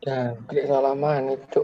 Ya, klik salaman itu.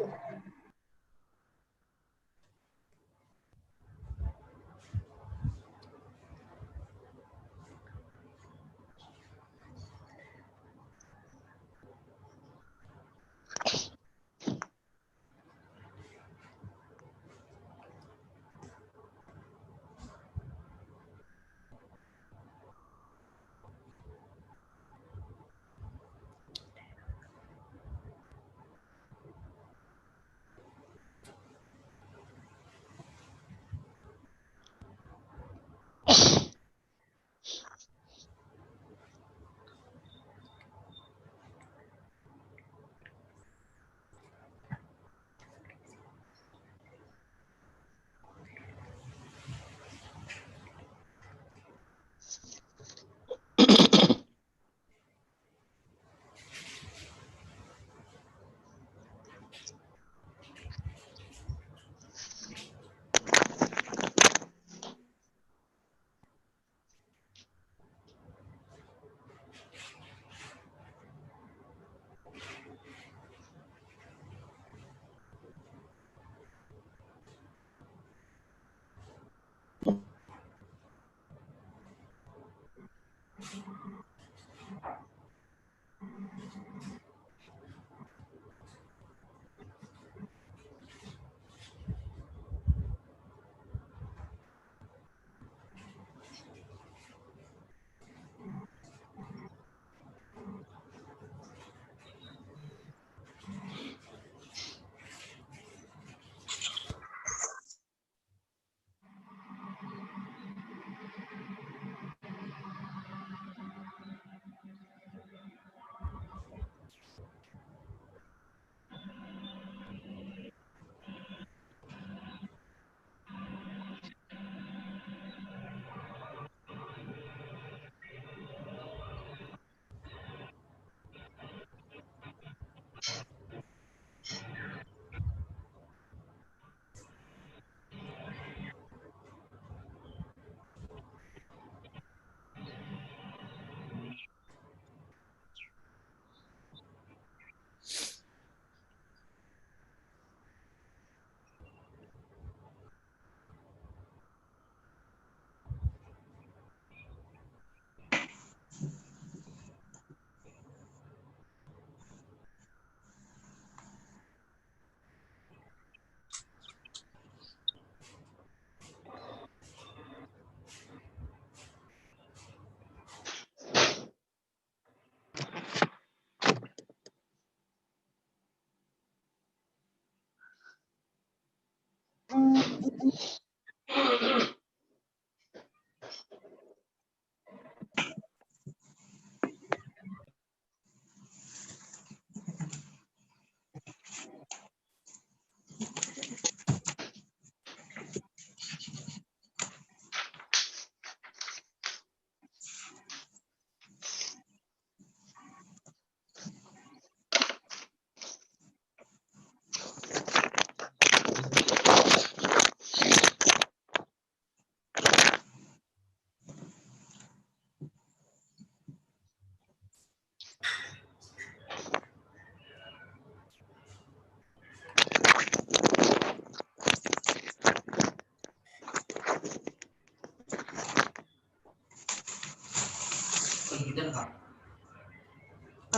Gigitan Kak.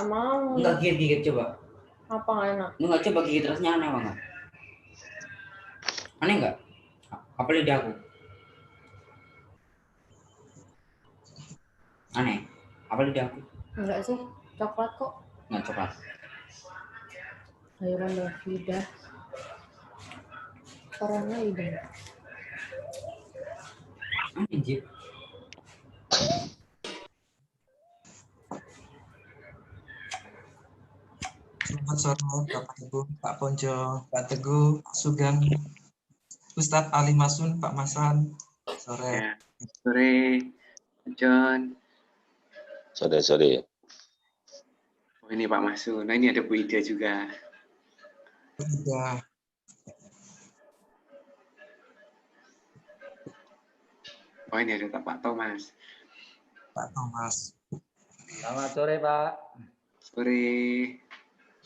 Mau. Enggak gigit coba. Apa enak? Enggak coba gigit rasanya aneh banget. Aneh enggak? Apa lidah aku? Aneh. Apa lidah aku? Enggak sih, coklat kok. Enggak coklat. Sayuran lidah. Corona lidah. Aneh Jip. Selamat sore Bapak Ibu, Pak Ponco, Pak Teguh, Pak Sugeng, Ustadz Ali Masun, Pak Masan. Sore. Ya, sore, John. Sore. Oh ini Pak Masun. Nah ini ada Bu Ida juga. Iya. Oh ini ada Pak Thomas. Pak Thomas. Selamat sore, Pak. Sore.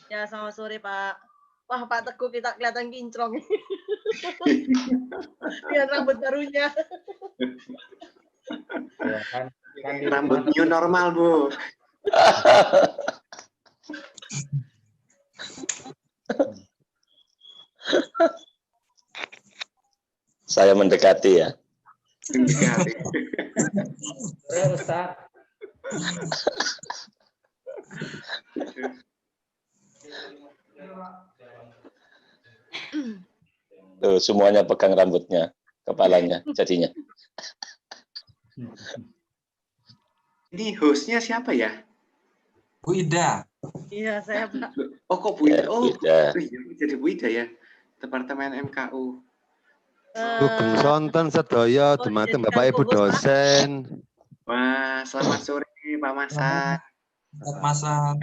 Ya, selamat sore, Pak. Wah, Pak Teguh kita kelihatan kinclong. Lihat rambut barunya. Ya, kan di Rambut rumah new normal, Bu. Saya mendekati ya. Mendekati. sore, Ustaz. Tuh, semuanya pegang rambutnya, kepalanya jadinya. Ini hostnya siapa ya? Bu Ida. Iya, saya, Pak. Oh kok Bu Ida? Ya, Oh, Bu Ida. jadi Bu Ida ya. Departemen MKU. Sugeng sonten sedaya dumateng Bapak Ibu dosen. Wah, selamat sore Pak Masan. Pak Masan.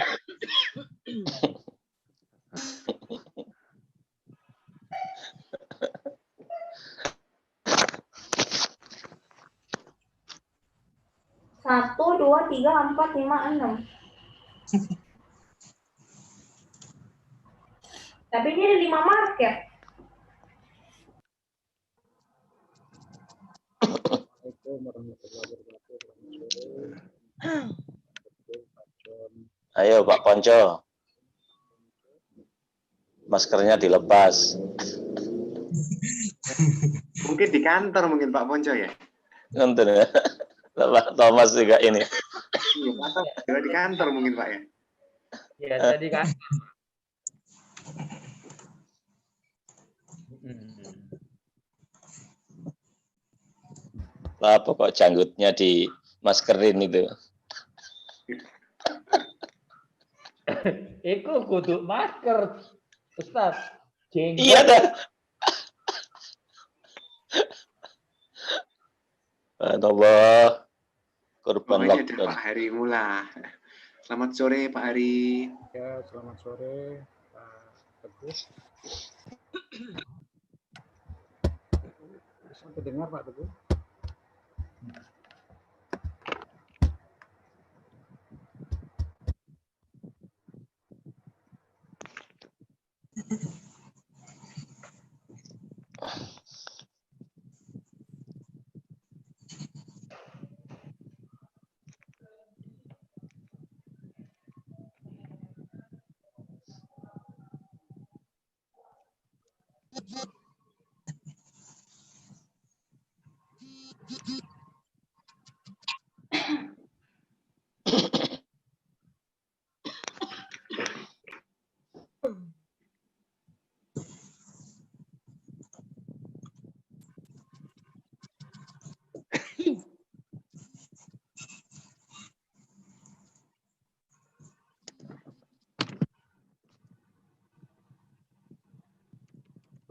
Satu, dua, tiga, empat, lima, enam. Tapi ini ada 5 market. Ayo Pak Ponco. Maskernya dilepas. Mungkin di kantor mungkin Pak Ponco ya? Nonton ya. Pak Thomas juga ini. Iya, Pak Thomas juga di kantor mungkin Pak ya? Ya, tadi kan. Apa kok janggutnya di maskerin itu? Iku kudu masker, Ustaz. Jenggot. Iya dah. Allah, korban Oh, ini ada lockdown. Pak Hari Mula. Selamat sore Pak Hari. Ya, selamat sore Pak Teguh. Bisa terdengar Pak Teguh?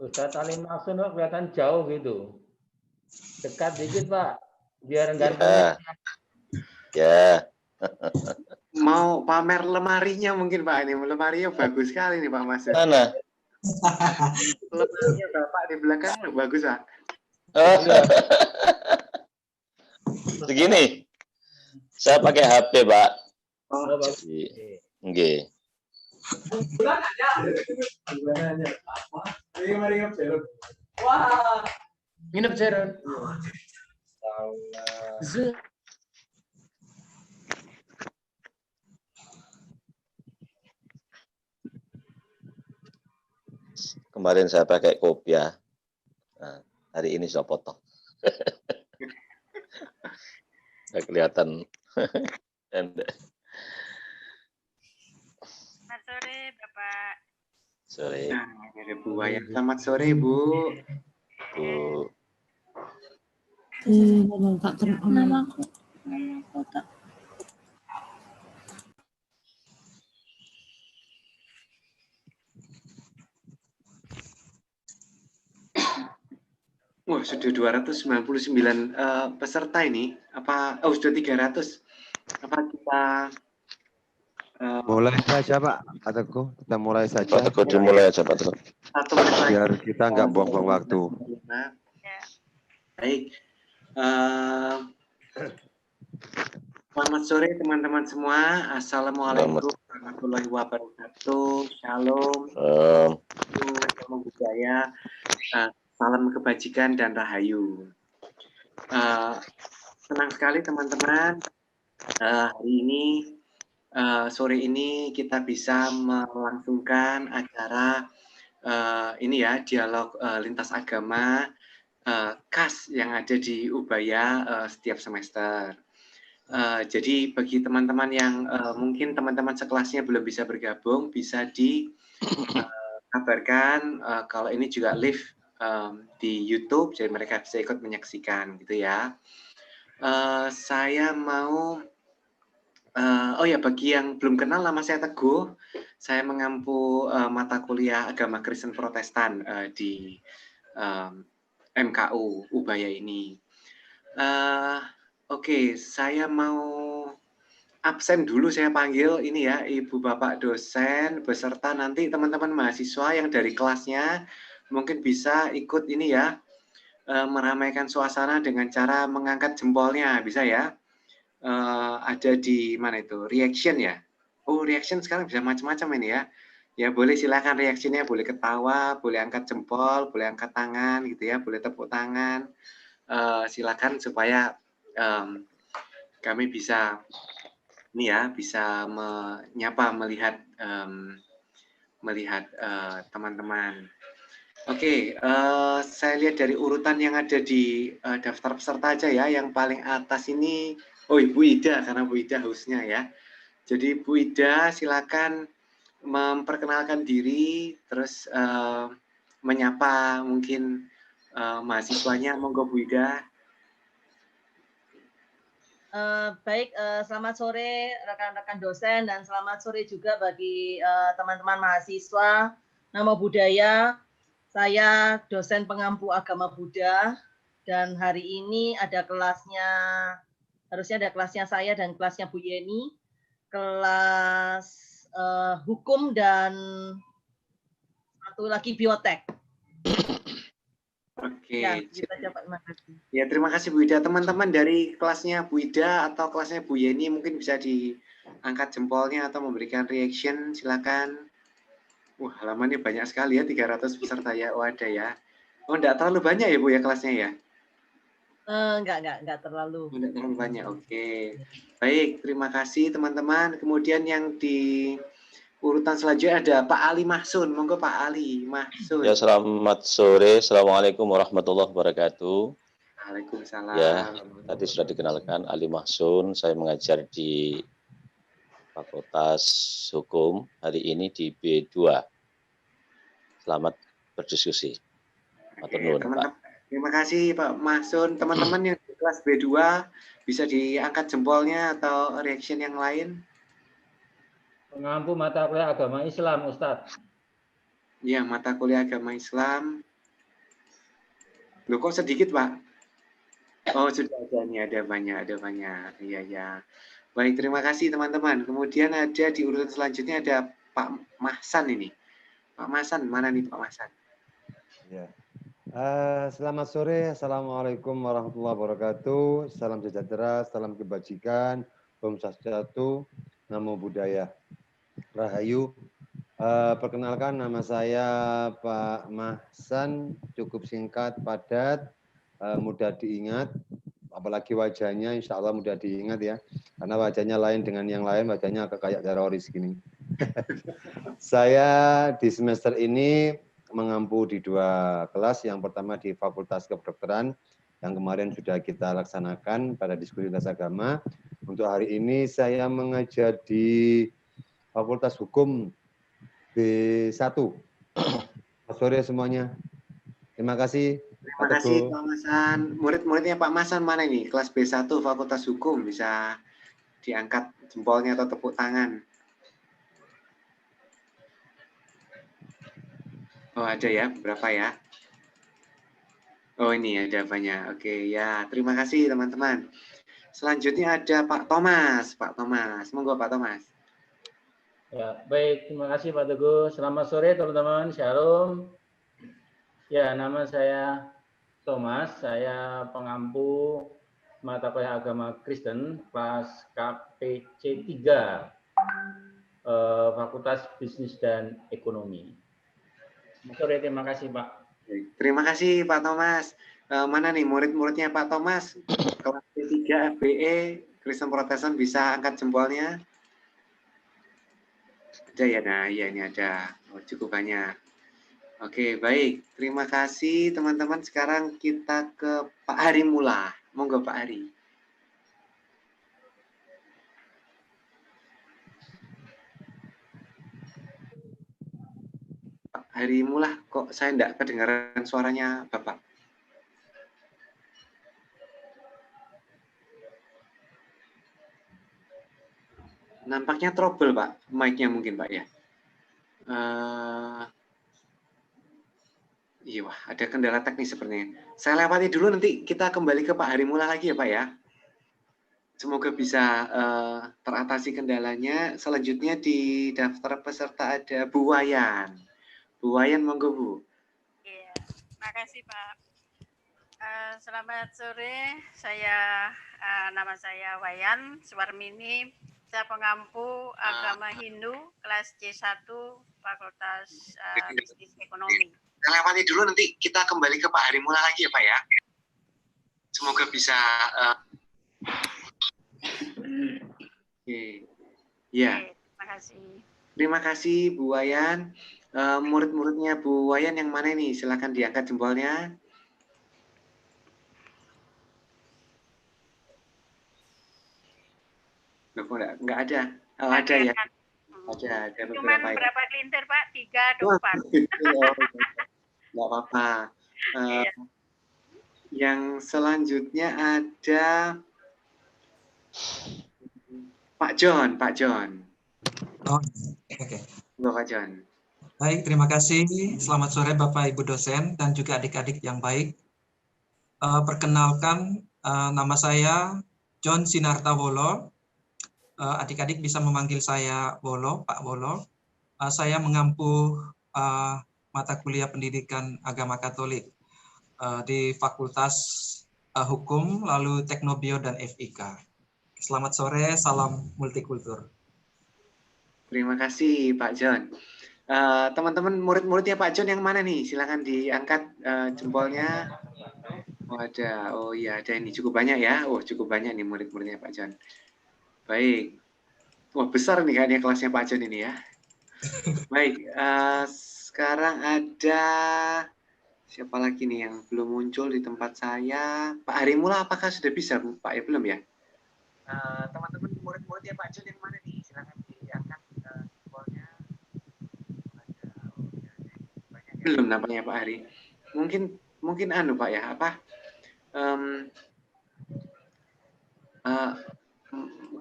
Ustadz Ali Maksud kok kelihatan jauh gitu. Dekat dikit Pak, biar enggak Ya. Ya. Mau pamer lemarinya mungkin Pak ini. Lemarinya bagus sekali nih Pak Mas. Mana? Lemarinya Bapak di belakang bagus Pak. Oh. Begini. Saya pakai HP, Pak. Oh, Jadi, nggih. Wah. Nginep Jeron. Kemarin saya pakai kopiah. Nah, hari ini sudah potong. Nggak kelihatan. Selamat sore, Bapak. Sore. Nah, ada Bu Wayan. Selamat sore, Bu. Bu. Nama aku tak. Wah, sudah 299 peserta ini. Apa sudah 300? Apa kita Mulai saja Pak Teguh, kita mulai saja. Pak Teguh dimulai aja Pak Teguh. satu menit lagi? Biar kita nggak buang-buang waktu. Baik. Selamat sore teman-teman semua. Assalamualaikum warahmatullahi wabarakatuh. Shalom. Salam budaya. Salam kebajikan dan rahayu. Senang sekali teman-teman. Hari ini sore ini kita bisa melangsungkan acara ini ya, dialog lintas agama KAS yang ada di Ubaya setiap semester. Jadi bagi teman-teman yang mungkin teman-teman sekelasnya belum bisa bergabung, bisa dikabarkan kalau ini juga live di YouTube, jadi mereka bisa ikut menyaksikan gitu ya. Saya mau oh ya, bagi yang belum kenal, nama saya Teguh. Saya mengampu mata kuliah agama Kristen Protestan di MKU Ubaya ini. Oke, saya mau absen dulu, saya panggil ini ya, Ibu Bapak dosen beserta nanti teman-teman mahasiswa yang dari kelasnya mungkin bisa ikut ini ya, meramaikan suasana dengan cara mengangkat jempolnya, bisa ya. Ada di mana itu, reaction ya. Oh, reaction sekarang bisa macam-macam ini ya. Ya boleh silakan reactionnya, boleh ketawa, boleh angkat jempol, boleh angkat tangan gitu ya, boleh tepuk tangan. Silakan supaya kami bisa ini ya, bisa menyapa, melihat teman-teman. Oke, saya lihat dari urutan yang ada di daftar peserta aja ya. Yang paling atas ini, oh Ibu Ida, karena Bu Ida hostnya ya. Jadi Bu Ida silakan memperkenalkan diri, terus menyapa mungkin mahasiswanya. Monggo Bu Ida. Baik, selamat sore rekan-rekan dosen dan selamat sore juga bagi teman-teman mahasiswa. Nama budaya, saya dosen pengampu agama Buddha dan hari ini ada kelasnya, harusnya ada kelasnya saya dan kelasnya Bu Yeni, kelas hukum dan satu lagi biotek. Oke. Ya, kita dapat, terima kasih. Ya, terima kasih Bu Ida. Teman-teman dari kelasnya Bu Ida atau kelasnya Bu Yeni mungkin bisa diangkat jempolnya atau memberikan reaction, silakan. Wah, halamannya banyak sekali ya, 300 peserta ya. Oh, ada ya. Oh, enggak terlalu banyak ya Bu ya kelasnya ya? Enggak terlalu. Enggak terlalu banyak. Oke. Baik, terima kasih teman-teman. Kemudian yang di urutan selanjutnya ada Pak Ali Mahsun. Monggo Pak Ali Mahsun. Ya, selamat sore. Assalamualaikum warahmatullahi wabarakatuh. Waalaikumsalam. Ya, tadi sudah dikenalkan Ali Mahsun. Saya mengajar di Fakultas Hukum, hari ini di B2. Selamat berdiskusi. Oke, terima kasih Pak Mahsun. Teman-teman yang di kelas B2 bisa diangkat jempolnya atau reaction yang lain. Pengampu mata kuliah agama Islam, Ustadz. Ya, mata kuliah agama Islam. Loh kok sedikit, Pak? Oh, sudah ada nih, ada banyak. Iya, ya. Baik, terima kasih teman-teman. Kemudian ada di urutan selanjutnya ada Pak Mahsan ini. Pak Mahsan, mana nih Pak Mahsan? Ya. Selamat sore, Assalamualaikum warahmatullahi wabarakatuh. Salam sejahtera, salam kebajikan, Om Swastiastu, Namo Buddhaya, Rahayu. Perkenalkan, nama saya Pak Mahsan, cukup singkat, padat, mudah diingat, apalagi wajahnya insya Allah mudah diingat ya, karena wajahnya lain dengan yang lain, wajahnya agak kayak teroris gini. Saya di semester ini mengampu di 2 kelas, yang pertama di Fakultas Kedokteran, yang kemarin sudah kita laksanakan pada diskusi lintas agama. Untuk hari ini saya mengajar di Fakultas Hukum B1. Selamat sore semuanya. Terima kasih. Terima kasih Pak Masan. Murid-muridnya Pak Masan mana ini? Kelas B1 Fakultas Hukum, bisa diangkat jempolnya atau tepuk tangan. Oh ada ya, berapa ya? Oh ini ada banyak. Oke ya, terima kasih teman-teman. Selanjutnya ada Pak Thomas. Pak Thomas, monggo Pak Thomas. Ya, baik, terima kasih Pak Teguh. Selamat sore teman-teman, Shalom. Ya, nama saya Thomas, saya pengampu mata kuliah agama Kristen kelas KPC 3, Fakultas Bisnis dan Ekonomi. Selamat sore, terima kasih Pak. Terima kasih Pak Thomas. Mana nih murid-muridnya Pak Thomas? Kelas P3 FBE Kristen Protestan, bisa angkat jempolnya? Ada ya, nah ya ini ada. Oh, cukup banyak. Oke, baik. Terima kasih teman-teman. Sekarang kita ke Pak Hari Mula. Monggo Pak Hari. Pak Hari Mula, kok saya enggak kedengaran suaranya Bapak? Nampaknya trouble Pak, mic-nya mungkin Pak ya. Iya, wah, ada kendala teknis sepertinya. Saya lewati dulu, nanti kita kembali ke Pak Hari Mula lagi ya Pak ya. Semoga bisa teratasi kendalanya. Selanjutnya di daftar peserta ada Bu Wayan. Bu Wayan, monggo Bu. Iya, makasih Pak. Selamat sore, saya nama saya Wayan Suwarmini. Saya pengampu agama Hindu kelas C1 Fakultas Bisnis Ekonomi. Kita lewati dulu, nanti kita kembali ke Pak Hari Mula lagi ya Pak ya. Semoga bisa. Oke. Ya. Terima kasih. Terima kasih Bu Wayan. Murid-muridnya Bu Wayan yang mana nih? Silakan diangkat jempolnya. Loh, kok enggak ada? Oh, ada ya. Ada beberapa. Cuman berapa kelintir Pak? 3 atau 4? Enggak apa-apa. Yang selanjutnya ada Pak John. Oh, oke. Pak John. Baik, terima kasih. Selamat sore Bapak Ibu dosen dan juga adik-adik yang baik. Perkenalkan, nama saya John Sinarta Wolo. Adik-adik bisa memanggil saya Wolo, Pak Wolo. Saya mengampu mata kuliah pendidikan agama Katolik di Fakultas Hukum, lalu Teknobio dan FIK. Selamat sore, salam multikultur. Terima kasih Pak John. Teman-teman murid-muridnya Pak John yang mana nih? Silakan diangkat jempolnya. Oh ada, oh iya ada ini, cukup banyak ya. Oh cukup banyak nih murid-muridnya Pak John. Baik. Wah besar nih kayaknya kelasnya Pak John ini ya. Baik, sekarang ada siapa lagi nih yang belum muncul di tempat saya? Pak Hari Mula apakah sudah bisa Pak ya? Belum ya? Teman-teman murid-muridnya Pak John yang mana nih? Silakan diangkat jempolnya. Belum nampaknya Pak Hari. Mungkin anu Pak ya, apa?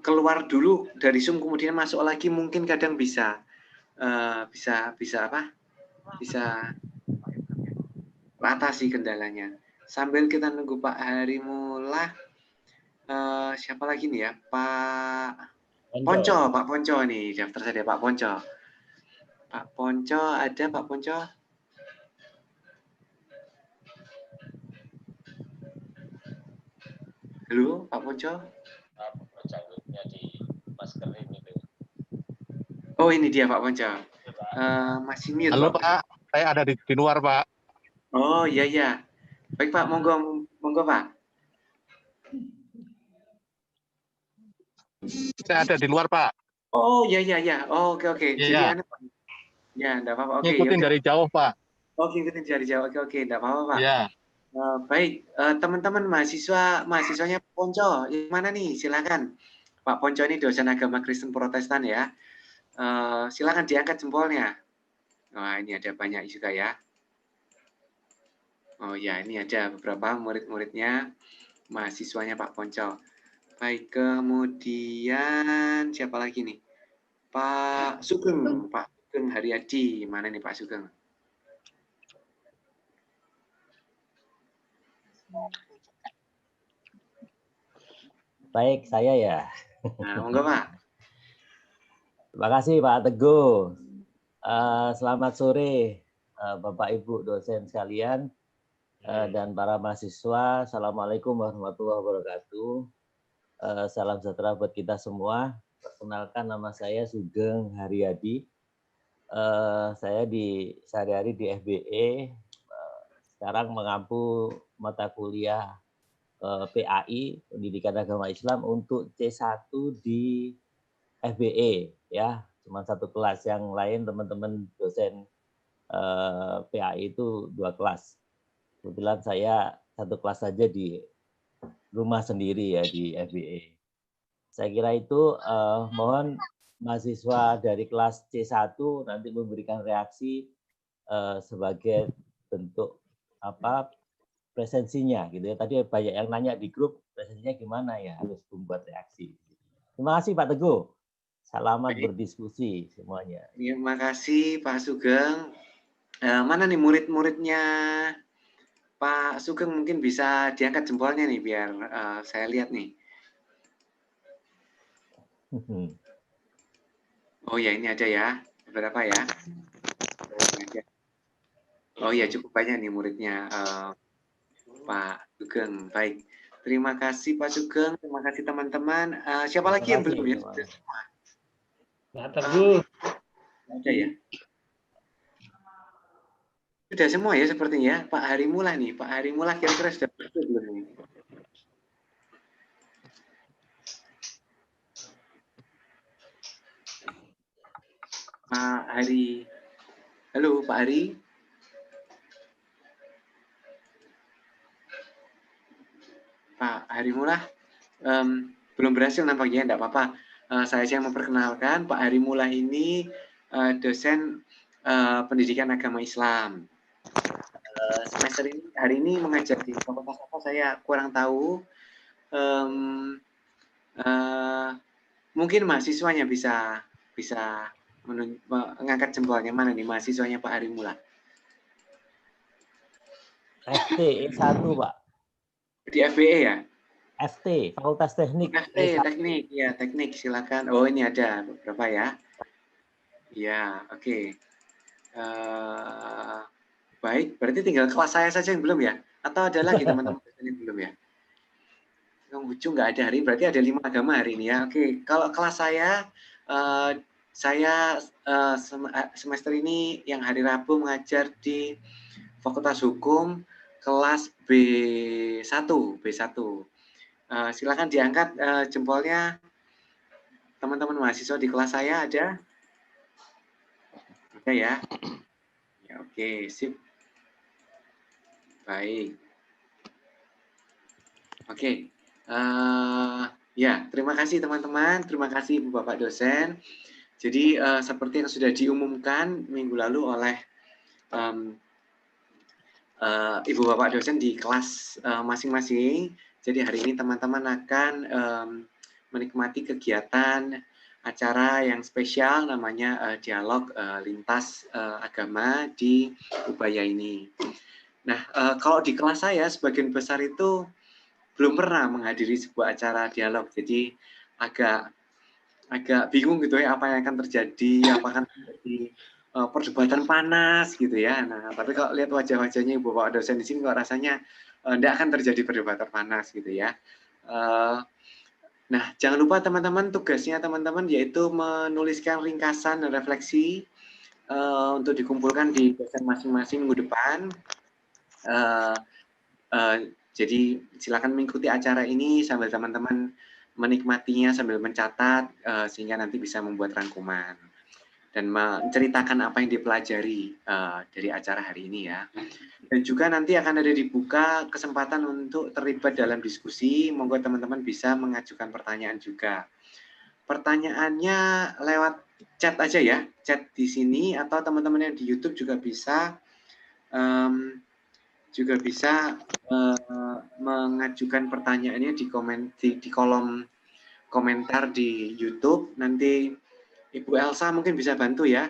Keluar dulu dari Zoom kemudian masuk lagi, mungkin kadang bisa bisa atasi kendalanya. sambil kita nunggu Pak Harimullah, siapa lagi nih ya? Pak Ponco nih, daftar saja Pak Ponco. Pak Ponco, ada Pak Ponco? Halo, Pak Ponco? Canggutnya di masker ini. Oh, ini dia Pak Ponco. Masih mute. Halo Pak, saya ada di luar Pak. Oh iya iya. Baik Pak, monggo Pak. Saya ada di luar Pak. Oh iya iya iya. Oh, oke. Iya. Jadi anu Pak. Ya, enggak apa-apa. Oke. Ngikutin dari jauh Pak. Oh, ngikutin dari jauh. Oke, enggak apa-apa Pak. Iya. Baik, teman-teman mahasiswanya Pak Ponco, yang mana nih? Silakan. Pak Ponco ini dosen agama Kristen Protestan ya. Silakan diangkat jempolnya. Wah, ini ada banyak juga ya. Oh ya, ini ada beberapa murid-muridnya, mahasiswanya Pak Ponco. Baik, kemudian siapa lagi nih? Pak Sugeng Haryadi. Mana nih Pak Sugeng? Baik, saya ya. Nah, monggo Pak. Terima kasih Pak Teguh. Selamat sore Bapak Ibu dosen sekalian dan para mahasiswa. Assalamualaikum warahmatullahi wabarakatuh. Salam sejahtera buat kita semua. Perkenalkan, nama saya Sugeng Haryadi. Saya sehari-hari di FBE. Sekarang mengampu mata kuliah PAI, Pendidikan Agama Islam, untuk C1 di FBE ya. Cuma satu kelas, yang lain teman-teman dosen PAI itu 2 kelas. Kebetulan saya satu kelas saja di rumah sendiri ya di FBE. Saya kira itu mohon mahasiswa dari kelas C1 nanti memberikan reaksi sebagai bentuk presensinya gitu ya. Tadi banyak yang nanya di grup presensinya gimana ya, harus membuat reaksi. Terima kasih Pak Teguh. Selamat berdiskusi semuanya. Terima kasih Pak Sugeng. Mana nih murid-muridnya Pak Sugeng, mungkin bisa diangkat jempolnya nih biar saya lihat nih. Oh ya, ini ada ya, beberapa ya. Oh ya, cukup banyak nih muridnya Pak Sugeng. Baik, terima kasih Pak Sugeng, terima kasih teman-teman. Siapa lagi yang belum ya? Pak Teguh. Ada ya? Sudah semua ya sepertinya. Pak Harimullah nih, Pak Harimullah kira-kira sudah betul belum ini? Pak Hari, halo Pak Hari. Pak Harimullah belum berhasil nampaknya, enggak apa-apa. Saya yang memperkenalkan, Pak Harimullah ini dosen pendidikan agama Islam. Semester ini, hari ini mengajar di fakultas apa saya kurang tahu. Mungkin mahasiswanya bisa mengangkat jempolnya. Mana nih mahasiswanya Pak Harimullah? FT E1 Pak. Di FBE ya? FT, Fakultas Teknik. FT, teknik, ya teknik, silakan. Oh ini ada beberapa ya. Ya, oke. Baik, berarti tinggal kelas saya saja yang belum ya? Atau ada lagi teman-teman yang belum ya? Yang ujung nggak ada hari, berarti ada 5 agama hari ini ya. Oke, kalau kelas saya semester ini yang hari Rabu mengajar di Fakultas Hukum kelas B1. Silakan diangkat jempolnya teman-teman mahasiswa di kelas saya ada? Ada ya? Ya, oke, sip. Baik. Oke. Ya, terima kasih teman-teman, terima kasih Ibu Bapak dosen. Jadi seperti yang sudah diumumkan minggu lalu oleh Ibu Bapak dosen di kelas masing-masing. Jadi hari ini teman-teman akan menikmati kegiatan acara yang spesial namanya dialog lintas agama di Ubaya ini. Nah, kalau di kelas saya sebagian besar itu belum pernah menghadiri sebuah acara dialog, jadi agak bingung gitu ya apa yang akan terjadi, apakah terjadi perdebatan panas gitu ya. Nah, tapi kalau lihat wajah-wajahnya Ibu Bapak dosen di sini kok rasanya tidak akan terjadi perdebatan panas gitu ya. Nah, jangan lupa teman-teman tugasnya teman-teman yaitu menuliskan ringkasan dan refleksi untuk dikumpulkan di dosen masing-masing minggu depan. Jadi silakan mengikuti acara ini sambil teman-teman menikmatinya sambil mencatat sehingga nanti bisa membuat rangkuman dan menceritakan apa yang dipelajari dari acara hari ini ya. Dan juga nanti akan ada dibuka kesempatan untuk terlibat dalam diskusi. Monggo teman-teman bisa mengajukan pertanyaan juga. Pertanyaannya lewat chat aja ya, chat di sini atau teman-teman yang di YouTube juga bisa mengajukan pertanyaannya di kolom komentar di YouTube. Nanti Ibu Elsa mungkin bisa bantu ya.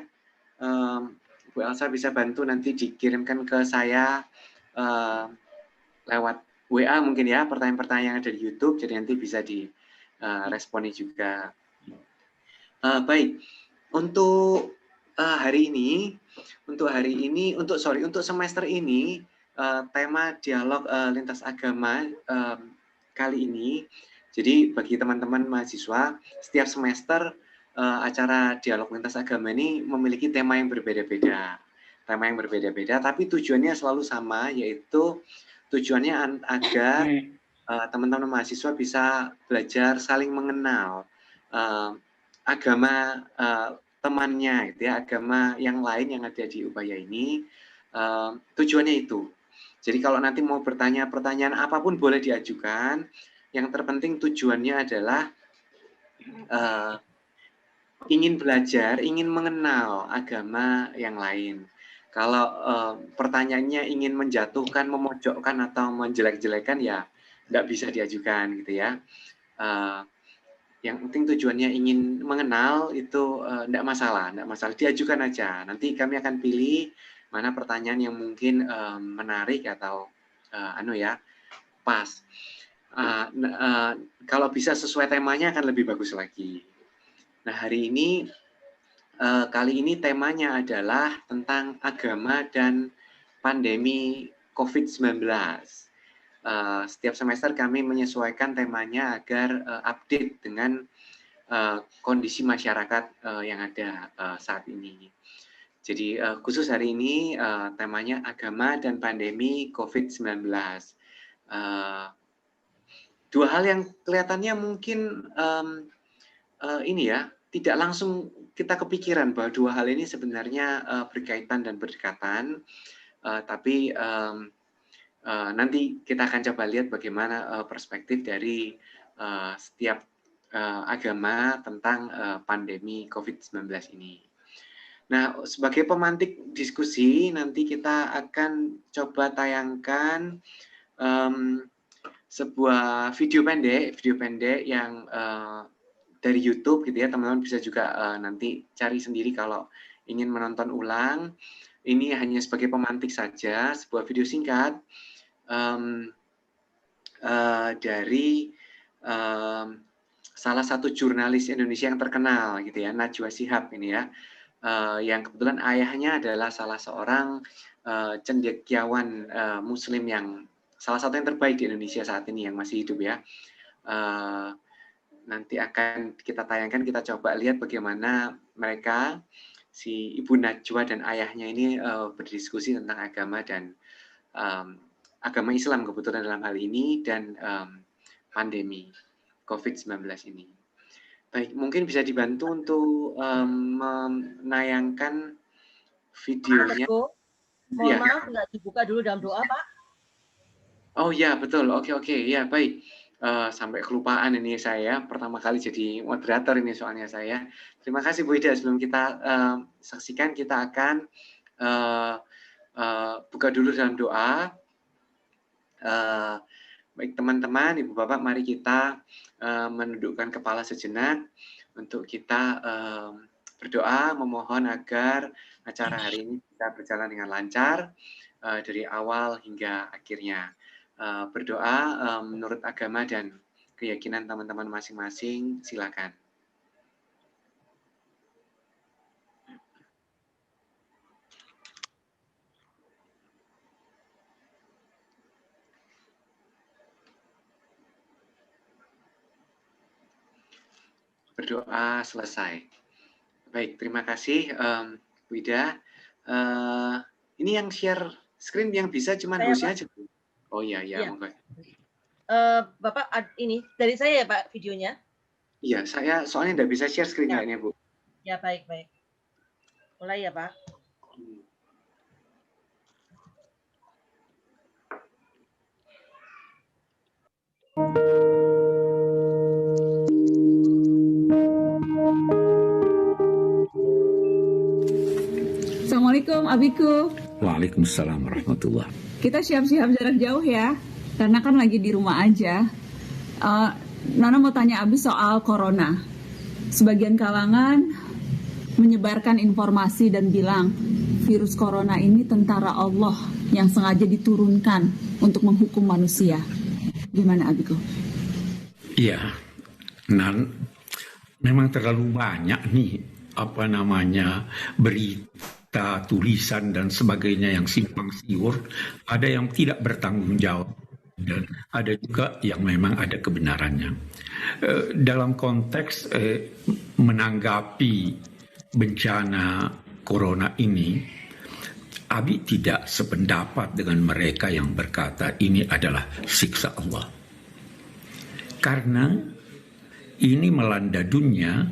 Ibu Elsa bisa bantu nanti dikirimkan ke saya lewat WA mungkin ya pertanyaan-pertanyaan yang ada di YouTube. Jadi nanti bisa diresponi juga. Baik, untuk untuk semester ini tema dialog lintas agama kali ini. Jadi bagi teman-teman mahasiswa, setiap semester acara dialog lintas agama ini memiliki tema yang berbeda-beda. Tapi tujuannya selalu sama, yaitu tujuannya agar teman-teman mahasiswa bisa belajar saling mengenal agama temannya, gitu ya, agama yang lain yang ada di Ubaya ini. Tujuannya itu. Jadi kalau nanti mau bertanya pertanyaan apapun boleh diajukan. Yang terpenting tujuannya adalah ingin belajar, ingin mengenal agama yang lain. Kalau pertanyaannya ingin menjatuhkan, memojokkan atau menjelek-jelekan ya nggak bisa diajukan gitu ya. Yang penting tujuannya ingin mengenal itu nggak masalah, diajukan aja. Nanti kami akan pilih mana pertanyaan yang mungkin menarik atau pas. Kalau bisa sesuai temanya akan lebih bagus lagi. Nah, kali ini temanya adalah tentang agama dan pandemi COVID-19. Setiap semester kami menyesuaikan temanya agar update dengan kondisi masyarakat yang ada saat ini. Jadi khusus hari ini temanya agama dan pandemi COVID-19. Dua hal yang kelihatannya mungkin tidak langsung kita kepikiran bahwa dua hal ini sebenarnya berkaitan dan berdekatan, tapi nanti kita akan coba lihat bagaimana perspektif dari setiap agama tentang pandemi COVID-19 ini. Nah, sebagai pemantik diskusi, nanti kita akan coba tayangkan sebuah video pendek yang dari YouTube gitu ya, teman-teman bisa juga nanti cari sendiri kalau ingin menonton ulang. Ini hanya sebagai pemantik saja, sebuah video singkat dari salah satu jurnalis Indonesia yang terkenal gitu ya, Najwa Shihab ini ya, yang kebetulan ayahnya adalah salah seorang cendekiawan Muslim yang salah satu yang terbaik di Indonesia saat ini yang masih hidup ya. Nanti akan kita tayangkan, kita coba lihat bagaimana mereka, si Ibu Najwa dan ayahnya ini berdiskusi tentang agama dan agama Islam kebetulan dalam hal ini dan pandemi COVID-19 ini. Baik, mungkin bisa dibantu untuk menayangkan videonya. Mohon maaf, nggak dibuka dulu dalam doa, Pak. Oh ya, betul. Oke. Ya, baik. Sampai kelupaan ini saya. Pertama kali jadi moderator ini soalnya saya. Terima kasih Bu Ida. Sebelum kita saksikan, kita akan buka dulu dalam doa. Baik teman-teman, Ibu Bapak, mari kita menundukkan kepala sejenak untuk kita berdoa, memohon agar acara hari ini bisa berjalan dengan lancar. dari awal hingga akhirnya. Berdoa menurut agama dan keyakinan teman-teman masing-masing, silakan. Berdoa selesai. Baik, terima kasih Bu Ida. Ini yang share screen yang bisa cuma hostnya aja. Oh iya, monggo. Bapak ini dari saya ya Pak videonya? Iya, saya soalnya tidak bisa share screen kayaknya Bu. Ya baik. Mulai ya Pak. Assalamualaikum Abiku. Waalaikumsalam warahmatullahi. Kita siap-siap jarak jauh ya, karena kan lagi di rumah aja. Nona mau tanya Abi soal corona. Sebagian kalangan menyebarkan informasi dan bilang virus corona ini tentara Allah yang sengaja diturunkan untuk menghukum manusia. Gimana Abiku? Iya, memang terlalu banyak nih berita, tulisan dan sebagainya yang simpang siur, ada yang tidak bertanggung jawab dan ada juga yang memang ada kebenarannya. Dalam konteks menanggapi bencana corona ini, Abi tidak sependapat dengan mereka yang berkata ini adalah siksa Allah. Karena ini melanda dunia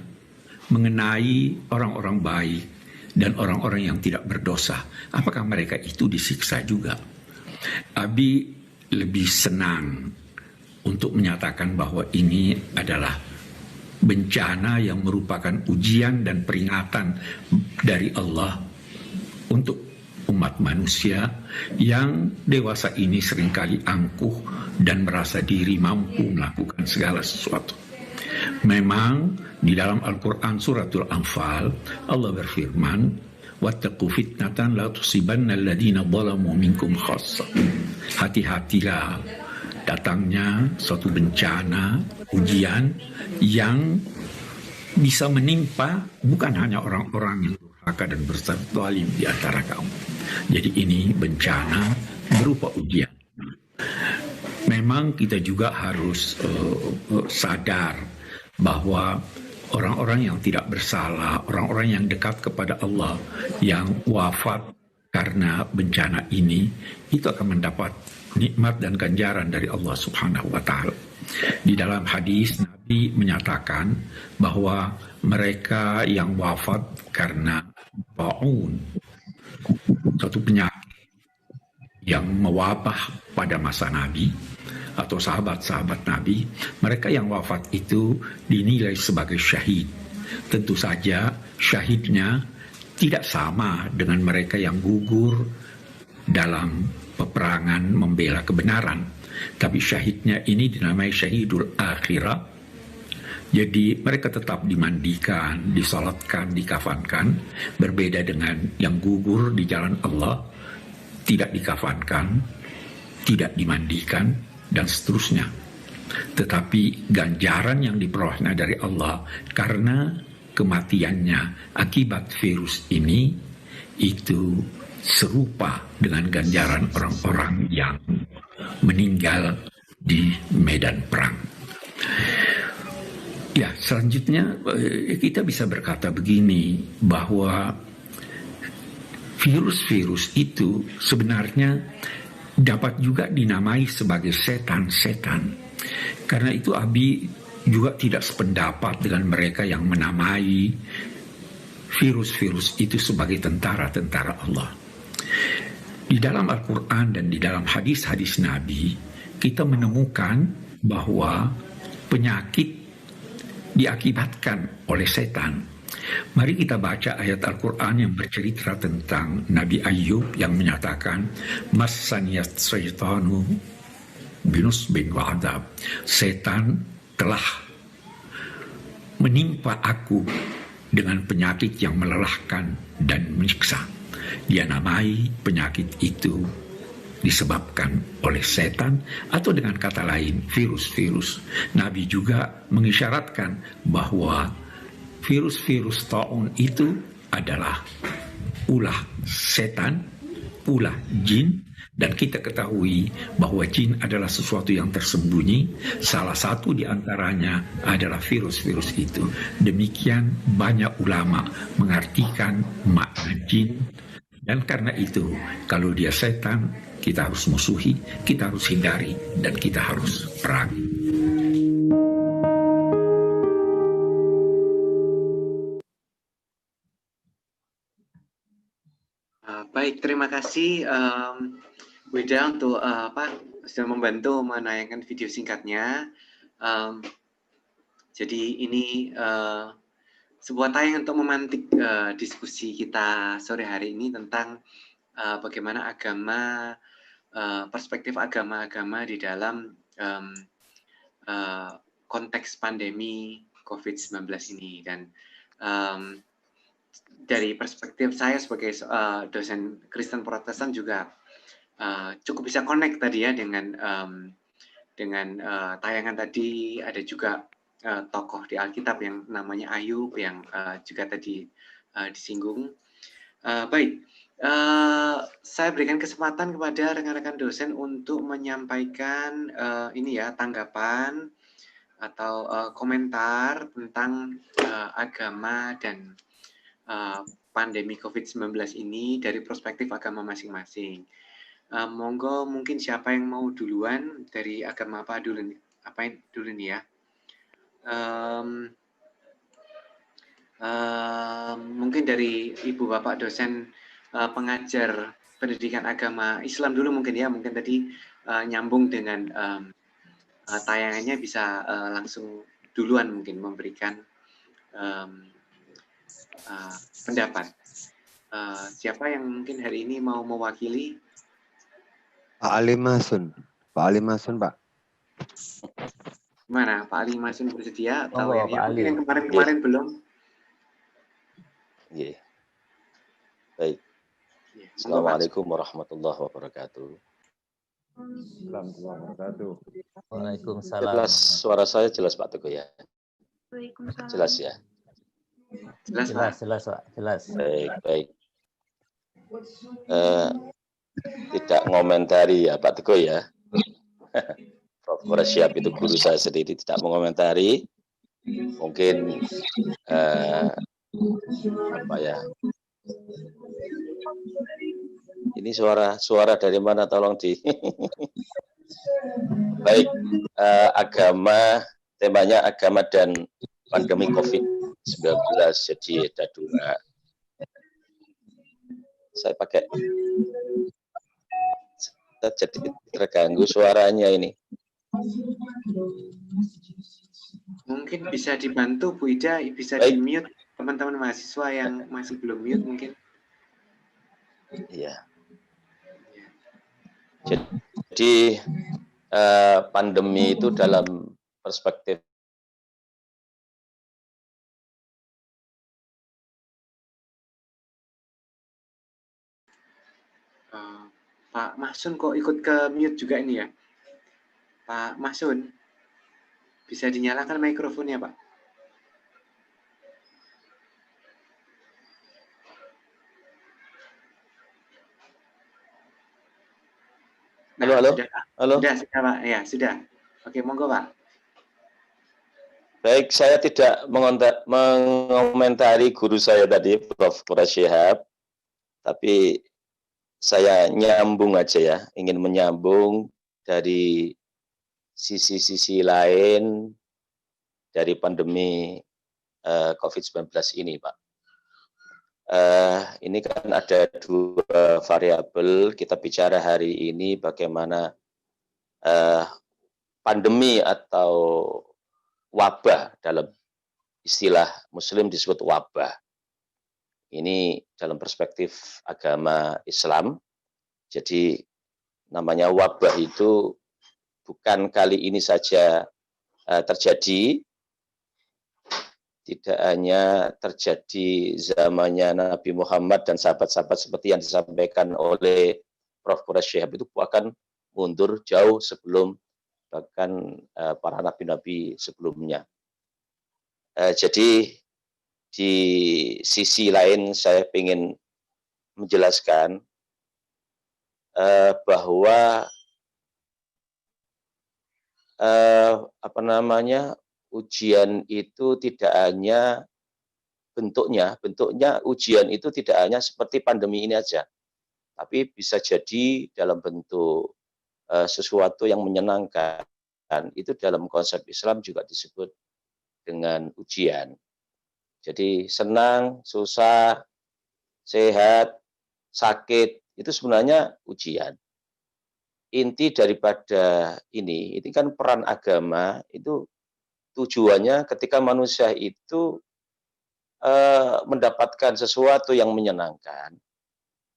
mengenai orang-orang baik dan orang-orang yang tidak berdosa. Apakah mereka itu disiksa juga? Abi lebih senang untuk menyatakan bahwa ini adalah bencana yang merupakan ujian dan peringatan dari Allah untuk umat manusia yang dewasa ini seringkali angkuh dan merasa diri mampu melakukan segala sesuatu. Memang di dalam Al-Quran suratul Anfal Allah berfirman, wattaqu fitnatan la tusibanna alladhina zalamu minkum khassa. Hati-hatilah datangnya suatu bencana, ujian yang bisa menimpa bukan hanya orang-orang yang durhaka dan berzalim di antara kamu. Jadi ini bencana berupa ujian. Memang kita juga harus sadar bahwa orang-orang yang tidak bersalah, orang-orang yang dekat kepada Allah, yang wafat karena bencana ini, itu akan mendapat nikmat dan ganjaran dari Allah Subhanahu wa Ta'ala. Di dalam hadis Nabi menyatakan bahwa mereka yang wafat karena ta'un, suatu penyakit yang mewabah pada masa Nabi atau sahabat-sahabat Nabi, mereka yang wafat itu dinilai sebagai syahid. Tentu saja syahidnya tidak sama dengan mereka yang gugur dalam peperangan membela kebenaran. Tapi syahidnya ini dinamai syahidul akhirah. Jadi mereka tetap dimandikan, disalatkan, dikafankan. Berbeda dengan yang gugur di jalan Allah, tidak dikafankan, tidak dimandikan, dan seterusnya. Tetapi ganjaran yang diperolehnya dari Allah karena kematiannya akibat virus ini itu serupa dengan ganjaran orang-orang yang meninggal di medan perang. Ya, selanjutnya kita bisa berkata begini, bahwa virus-virus itu sebenarnya dapat juga dinamai sebagai setan-setan. Karena itu Abi juga tidak sependapat dengan mereka yang menamai virus-virus itu sebagai tentara-tentara Allah. Di dalam Al-Quran dan di dalam hadis-hadis Nabi, kita menemukan bahwa penyakit diakibatkan oleh setan. Mari kita baca ayat Al-Quran yang bercerita tentang Nabi Ayub yang menyatakan, Massaniyat syaitanu binusbin wa'adab. Setan telah menimpa aku dengan penyakit yang melelahkan dan menyiksa. dia namai penyakit itu disebabkan oleh setan atau dengan kata lain virus-virus. Nabi juga mengisyaratkan bahwa virus-virus taun itu adalah ulah setan, ulah jin, dan kita ketahui bahwa jin adalah sesuatu yang tersembunyi. Salah satu di antaranya adalah virus-virus itu. Demikian banyak ulama mengartikan makna jin. Dan karena itu, kalau dia setan, kita harus musuhi, kita harus hindari, dan kita harus perangi. Baik, terima kasih Bu Ida untuk sudah membantu menayangkan video singkatnya. Jadi ini sebuah tayangan untuk memantik diskusi kita sore hari ini tentang bagaimana agama, perspektif agama-agama di dalam konteks pandemi COVID-19 ini. Dan dari perspektif saya sebagai dosen Kristen Protestan juga cukup bisa connect tadi ya dengan tayangan tadi. Ada juga tokoh di Alkitab yang namanya Ayub yang juga tadi disinggung. Baik, saya berikan kesempatan kepada rekan-rekan dosen untuk menyampaikan ini ya tanggapan atau komentar tentang agama dan pandemi COVID-19 ini dari perspektif agama masing-masing. Monggo mungkin siapa yang mau duluan dari agama apa dulu nih ya? Mungkin dari Ibu Bapak dosen pengajar pendidikan agama Islam dulu mungkin ya, mungkin tadi nyambung dengan tayangannya bisa langsung duluan mungkin memberikan pendapat. Siapa yang mungkin hari ini mau mewakili? Pak Ali Masun. Pak Ali Masun, Pak. Gimana? Pak Ali Masun bersedia? Atau Pak Ali. yang kemarin-kemarin belum? Yeah. Baik. Assalamualaikum warahmatullahi wabarakatuh. Waalaikumsalam. Jelas suara saya jelas Pak Teguh ya? Jelas ya? Jelas Pak. Jelas. Baik. Tidak ngomentari ya Pak Teguh ya. Prof. Siap itu guru saya sendiri tidak mengomentari. Mungkin apa ya? Ini suara dari mana tolong di. Baik, agama, temanya agama dan pandemi COVID-19. Jadi ada dua. Saya pakai jadi terganggu suaranya ini. Mungkin bisa dibantu Bu Ida, bisa di-mute teman-teman mahasiswa yang masih belum mute mungkin. Iya. Jadi pandemi itu dalam perspektif Pak Masun kok ikut ke mute juga ini ya? Pak Masun, bisa dinyalakan mikrofonnya Pak? Nah, halo. Sudah Pak. Ya, sudah. Oke, monggo Pak. Baik, saya tidak mengomentari guru saya tadi, Prof. Syihab, tapi saya nyambung aja ya, ingin menyambung dari sisi-sisi lain dari pandemi COVID-19 ini, Pak. Ini kan ada dua variabel, kita bicara hari ini bagaimana pandemi atau wabah, dalam istilah Muslim disebut wabah. Ini dalam perspektif agama Islam. Jadi namanya wabah itu bukan kali ini saja terjadi. tidak hanya terjadi zamannya Nabi Muhammad dan sahabat-sahabat seperti yang disampaikan oleh Prof. Quraish Shihab, itu bahkan mundur jauh sebelum bahkan para nabi-nabi sebelumnya. Jadi di sisi lain saya ingin menjelaskan bahwa ujian itu tidak hanya bentuknya ujian itu tidak hanya seperti pandemi ini aja, tapi bisa jadi dalam bentuk sesuatu yang menyenangkan. Itu dalam konsep Islam juga disebut dengan ujian. Jadi senang, susah, sehat, sakit, itu sebenarnya ujian. Inti daripada ini kan peran agama itu tujuannya ketika manusia itu mendapatkan sesuatu yang menyenangkan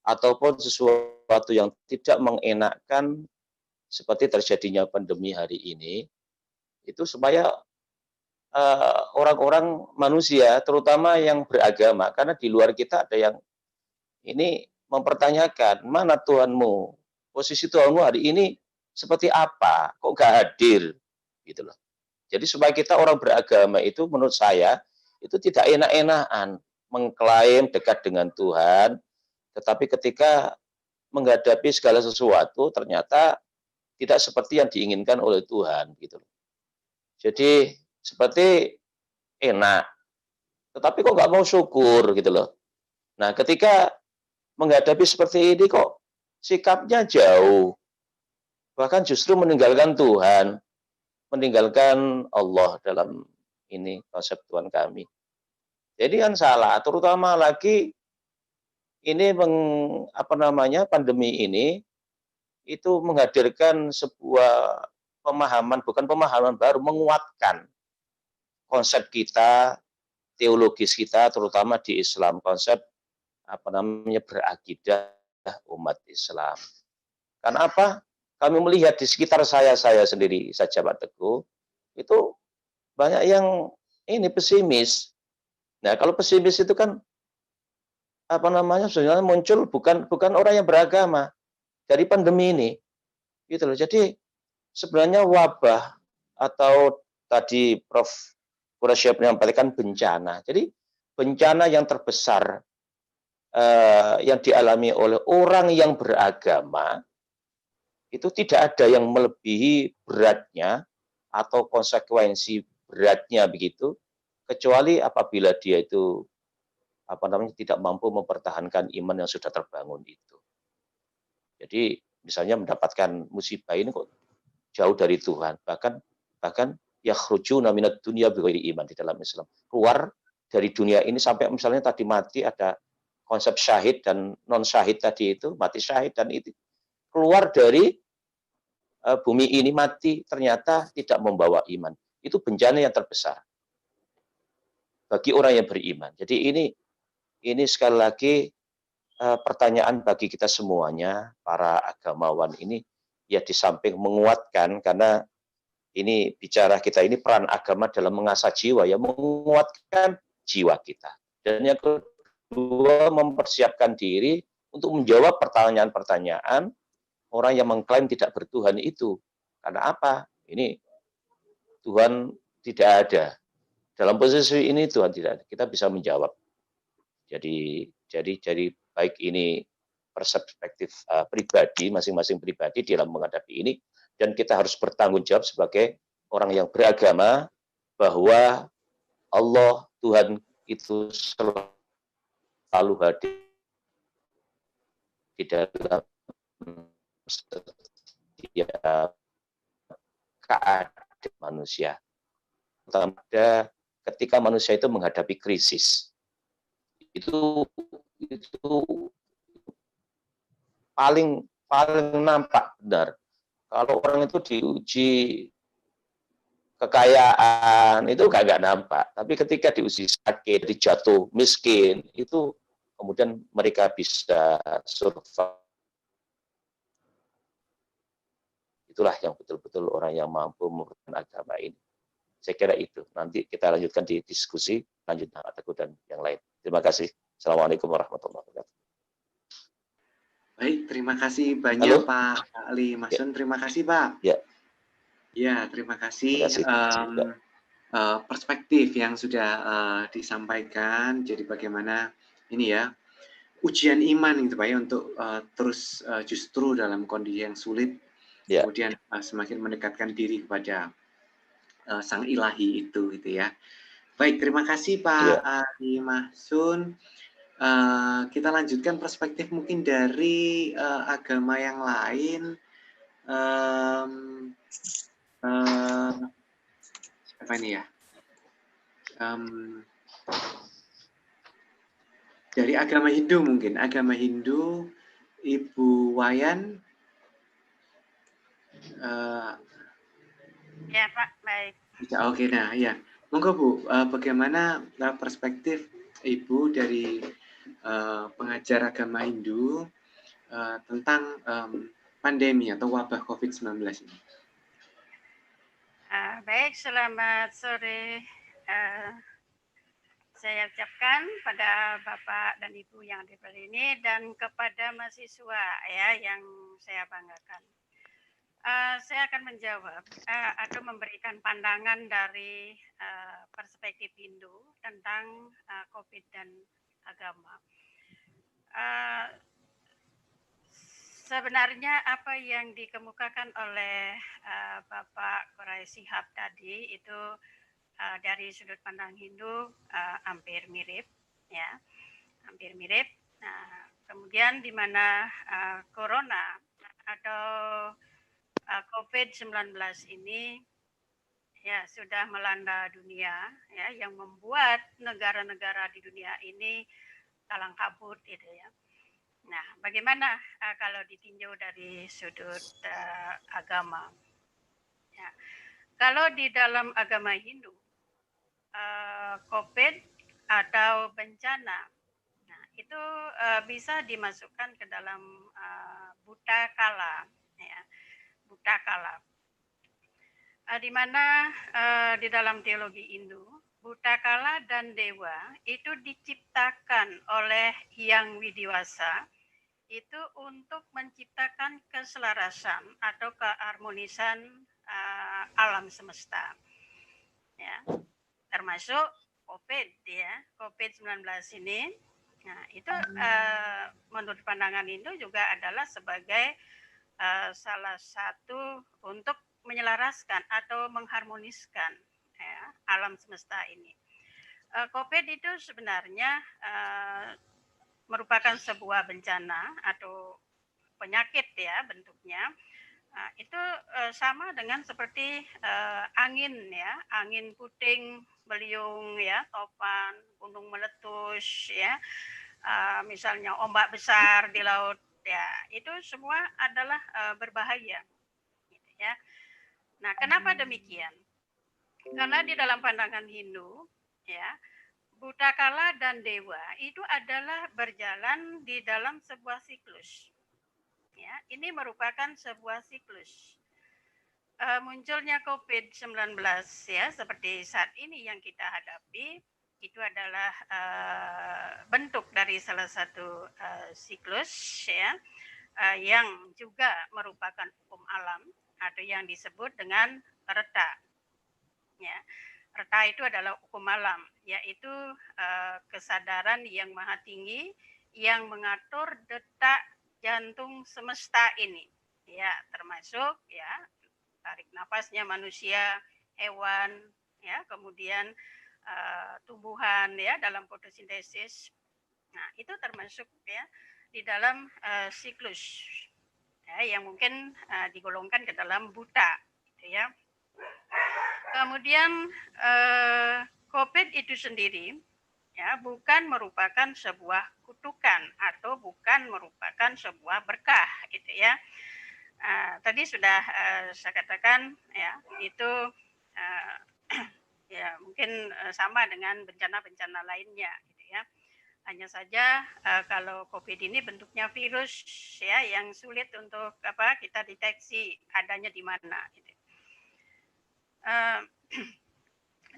ataupun sesuatu yang tidak mengenakkan seperti terjadinya pandemi hari ini, itu supaya orang-orang manusia terutama yang beragama, karena di luar kita ada yang ini mempertanyakan mana Tuhanmu, posisi Tuhanmu hari ini seperti apa, kok gak hadir gitu loh. Jadi supaya kita orang beragama itu menurut saya itu tidak enak-enakan mengklaim dekat dengan Tuhan, tetapi ketika menghadapi segala sesuatu ternyata tidak seperti yang diinginkan oleh Tuhan gitu loh. Jadi seperti enak, tetapi kok nggak mau syukur gitu loh. Nah ketika menghadapi seperti ini kok sikapnya jauh, bahkan justru meninggalkan Tuhan, meninggalkan Allah dalam ini konsep Tuhan kami. Jadi kan salah, terutama lagi ini pandemi ini itu menghadirkan sebuah pemahaman, bukan pemahaman baru, menguatkan konsep kita, teologis kita, terutama di Islam, konsep berakidah umat Islam. Karena apa? Kami melihat di sekitar saya sendiri saja Pak Teguh, itu banyak yang ini pesimis. Nah, kalau pesimis itu kan sebenarnya muncul bukan orang yang beragama dari pandemi ini. Gitu loh. Jadi sebenarnya wabah atau tadi Prof. Quraish Shihab menyampaikan bencana. Jadi bencana yang terbesar yang dialami oleh orang yang beragama itu tidak ada yang melebihi beratnya atau konsekuensi beratnya begitu, kecuali apabila dia itu tidak mampu mempertahankan iman yang sudah terbangun itu. Jadi misalnya mendapatkan musibah ini kok jauh dari Tuhan, bahkan yakhrujuna minad dunya bighairi iman di dalam Islam. Keluar dari dunia ini sampai misalnya tadi mati, ada konsep syahid dan non syahid tadi itu, mati syahid dan itu keluar dari bumi ini mati ternyata tidak membawa iman. Itu bencana yang terbesar bagi orang yang beriman. Jadi ini sekali lagi pertanyaan bagi kita semuanya, para agamawan ini, ya di samping menguatkan, karena ini bicara kita ini peran agama dalam mengasah jiwa, ya menguatkan jiwa kita. Dan yang kedua, mempersiapkan diri untuk menjawab pertanyaan-pertanyaan orang yang mengklaim tidak bertuhan itu. Karena apa? Ini Tuhan tidak ada. Dalam posisi ini Tuhan tidak ada. Kita bisa menjawab. Jadi baik ini perspektif pribadi, masing-masing pribadi dalam menghadapi ini, dan kita harus bertanggung jawab sebagai orang yang beragama bahwa Allah, Tuhan itu selalu hadir di dalam setiap keadaan manusia. Terutama ketika manusia itu menghadapi krisis. Itu paling nampak benar. Kalau orang itu diuji kekayaan itu nggak nampak, tapi ketika diuji sakit, dijatuh miskin, itu kemudian mereka bisa survive. Itulah yang betul-betul orang yang mampu mempertahankan agama ini. Saya kira itu. Nanti kita lanjutkan di diskusi lanjutnya Pak Teguh dan yang lain. Terima kasih. Assalamualaikum warahmatullahi wabarakatuh. Baik, terima kasih banyak Halo? Pak Ali Masun. Terima kasih Pak. Ya. Ya, terima kasih. Perspektif yang sudah disampaikan. Jadi bagaimana ini ya ujian iman gitu Pak ya untuk terus justru dalam kondisi yang sulit, kemudian semakin mendekatkan diri kepada Sang Ilahi itu gitu ya. Baik, terima kasih Pak Ali Mahsun. Kita lanjutkan perspektif mungkin dari agama yang lain. Siapa ini ya? Dari agama Hindu mungkin. Agama Hindu, Ibu Wayan. Ya Pak, baik. Oke, nah ya. Monggo Bu, bagaimana perspektif Ibu dari pengajar agama Hindu tentang pandemi atau wabah COVID-19 ini? Baik, selamat sore. Saya ucapkan pada Bapak dan Ibu yang di ini dan kepada mahasiswa ya yang saya banggakan. Saya akan menjawab atau memberikan pandangan dari perspektif Hindu tentang COVID dan agama. Sebenarnya apa yang dikemukakan oleh Bapak Quraish Shihab tadi itu dari sudut pandang Hindu hampir mirip, ya, hampir mirip. Nah, kemudian di mana corona atau COVID-19 ini ya sudah melanda dunia, ya, yang membuat negara-negara di dunia ini kalang kabut, gitu ya. Nah, bagaimana kalau ditinjau dari sudut agama? Ya. Kalau di dalam agama Hindu, COVID atau bencana, nah, itu bisa dimasukkan ke dalam buta kala, ya, buta kala. Di mana di dalam teologi Hindu, buta kala dan dewa itu diciptakan oleh Yang Widiwasa itu untuk menciptakan keselarasan atau keharmonisan alam semesta, ya, termasuk COVID, ya, COVID-19 ini. Nah, itu menurut pandangan Hindu juga adalah sebagai salah satu untuk menyelaraskan atau mengharmoniskan, ya, alam semesta ini. COVID itu sebenarnya merupakan sebuah bencana atau penyakit, ya, bentuknya. Itu sama dengan seperti angin, ya, angin puting beliung, ya, topan, gunung meletus, ya, misalnya ombak besar di laut, ya, itu semua adalah berbahaya, gitu, ya. Nah, kenapa demikian? Karena di dalam pandangan Hindu, ya, buta kala dan dewa itu adalah berjalan di dalam sebuah siklus. Ya, ini merupakan sebuah siklus. Munculnya COVID-19, ya, seperti saat ini yang kita hadapi, itu adalah bentuk dari salah satu siklus, ya, yang juga merupakan hukum alam atau yang disebut dengan reta. Ya, reta itu adalah hukum alam, yaitu kesadaran yang maha tinggi yang mengatur detak jantung semesta ini, ya, termasuk, ya, tarik nafasnya manusia, hewan, ya, kemudian tumbuhan, ya, dalam fotosintesis. Nah, itu termasuk, ya, di dalam siklus, ya, yang mungkin digolongkan ke dalam buta, gitu, ya. Kemudian COVID itu sendiri, ya, bukan merupakan sebuah kutukan atau bukan merupakan sebuah berkah, gitu, ya. Tadi sudah saya katakan, ya, itu ya mungkin sama dengan bencana-bencana lainnya, gitu, ya. Hanya saja kalau COVID ini bentuknya virus, ya, yang sulit untuk kita deteksi adanya di mana, gitu.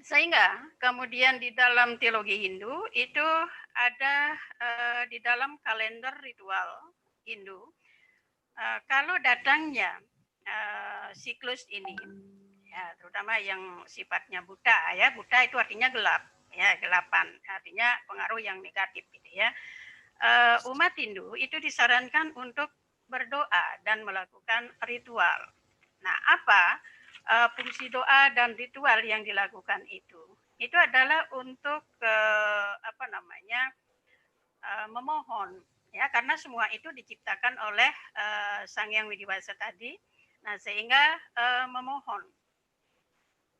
Sehingga kemudian di dalam teologi Hindu itu ada di dalam kalender ritual Hindu, kalau datangnya siklus ini, ya, terutama yang sifatnya buta, ya, buta itu artinya gelap, ya, gelapan, artinya pengaruh yang negatif, gitu ya. Umat Hindu itu disarankan untuk berdoa dan melakukan ritual. Nah, apa fungsi doa dan ritual yang dilakukan itu? Itu adalah untuk memohon, ya, karena semua itu diciptakan oleh Sang Hyang Widiwasa tadi. Nah, sehingga memohon,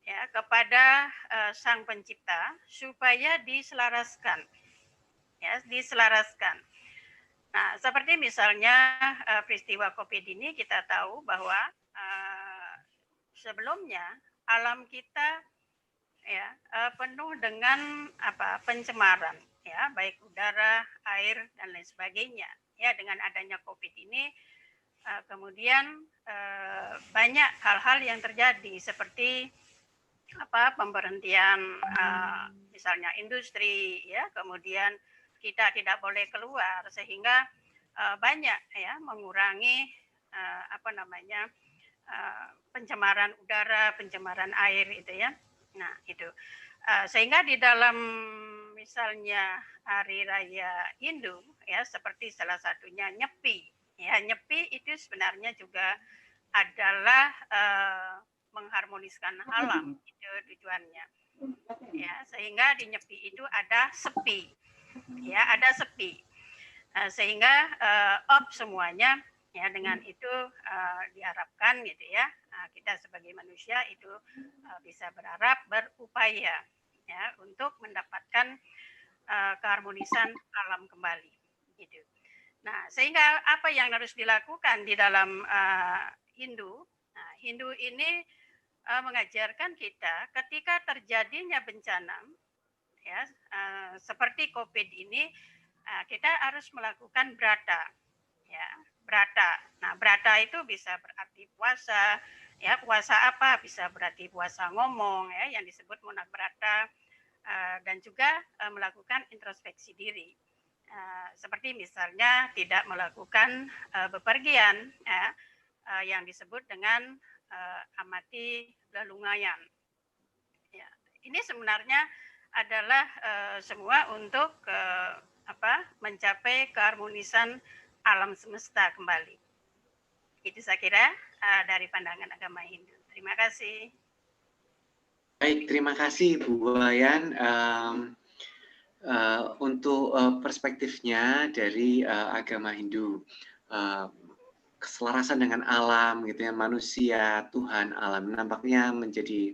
ya, kepada Sang Pencipta supaya diselaraskan, ya, diselaraskan. Nah, seperti misalnya peristiwa COVID ini, kita tahu bahwa sebelumnya alam kita, ya, penuh dengan pencemaran, ya, baik udara, air, dan lain sebagainya. Ya, dengan adanya COVID ini kemudian banyak hal-hal yang terjadi seperti pemberhentian misalnya industri, ya, kemudian kita tidak boleh keluar sehingga banyak, ya, mengurangi pencemaran udara, pencemaran air, itu ya. Nah, itu sehingga di dalam misalnya hari raya Hindu, ya, seperti salah satunya Nyepi, ya, Nyepi itu sebenarnya juga adalah mengharmoniskan alam, itu tujuannya, ya, sehingga di Nyepi itu ada sepi, ya, ada sepi, sehingga off semuanya. Ya, dengan itu diharapkan, gitu ya, kita sebagai manusia itu bisa berharap, berupaya, ya, untuk mendapatkan keharmonisan alam kembali, gitu. Nah, sehingga apa yang harus dilakukan di dalam Hindu? Nah, Hindu ini mengajarkan kita ketika terjadinya bencana, ya, seperti COVID ini, kita harus melakukan brata, ya. Brata. Nah, brata itu bisa berarti puasa, ya, puasa apa? Bisa berarti puasa ngomong, ya, yang disebut monabrata, dan juga melakukan introspeksi diri. Seperti misalnya tidak melakukan bepergian, ya, yang disebut dengan amati lelungayan. Ya, ini sebenarnya adalah semua untuk mencapai keharmonisan alam semesta kembali. Itu saya kira dari pandangan agama Hindu. Terima kasih. Baik, terima kasih Bu Wayan untuk perspektifnya dari agama Hindu, keselarasan dengan alam, gitu ya, manusia, Tuhan, alam, nampaknya menjadi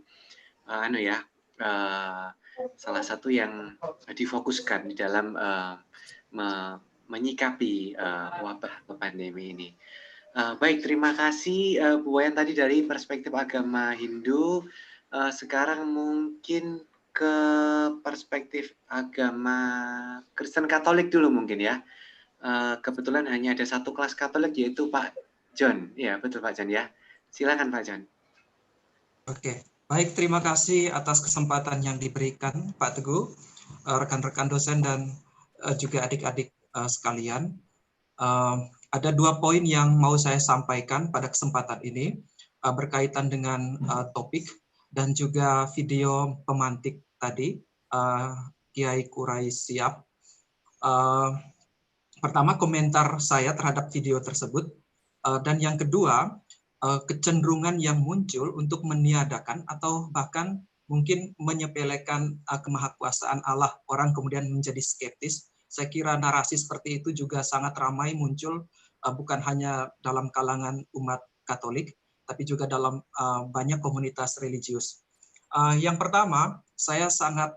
salah satu yang difokuskan di dalam menyikapi wabah pandemi ini. Baik, terima kasih Bu Wayan tadi dari perspektif agama Hindu. Sekarang mungkin ke perspektif agama Kristen Katolik dulu mungkin ya. Kebetulan hanya ada satu kelas Katolik yaitu Pak John. Ya, betul Pak John ya. Silakan Pak John. Oke, baik, terima kasih atas kesempatan yang diberikan Pak Teguh, rekan-rekan dosen dan juga adik-adik sekalian. Ada 2 poin yang mau saya sampaikan pada kesempatan ini berkaitan dengan topik dan juga video pemantik tadi, Kiai Kurai Siap. Pertama, komentar saya terhadap video tersebut, dan yang kedua, kecenderungan yang muncul untuk meniadakan atau bahkan mungkin menyepelekan kemahakuasaan Allah. Orang kemudian menjadi skeptis. Saya kira narasi seperti itu juga sangat ramai muncul, bukan hanya dalam kalangan umat Katolik, tapi juga dalam banyak komunitas religius. Yang pertama, saya sangat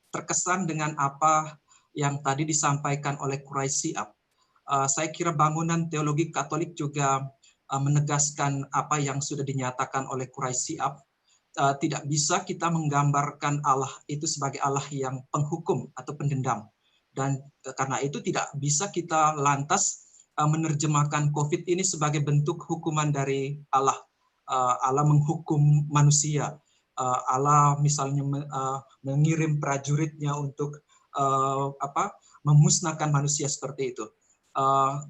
terkesan dengan apa yang tadi disampaikan oleh Kurai Siap. Saya kira bangunan teologi Katolik juga menegaskan apa yang sudah dinyatakan oleh Kurai Siap. Tidak bisa kita menggambarkan Allah itu sebagai Allah yang penghukum atau pendendam. Dan karena itu tidak bisa kita lantas menerjemahkan COVID ini sebagai bentuk hukuman dari Allah. Allah menghukum manusia. Allah misalnya mengirim prajuritnya untuk memusnahkan manusia seperti itu.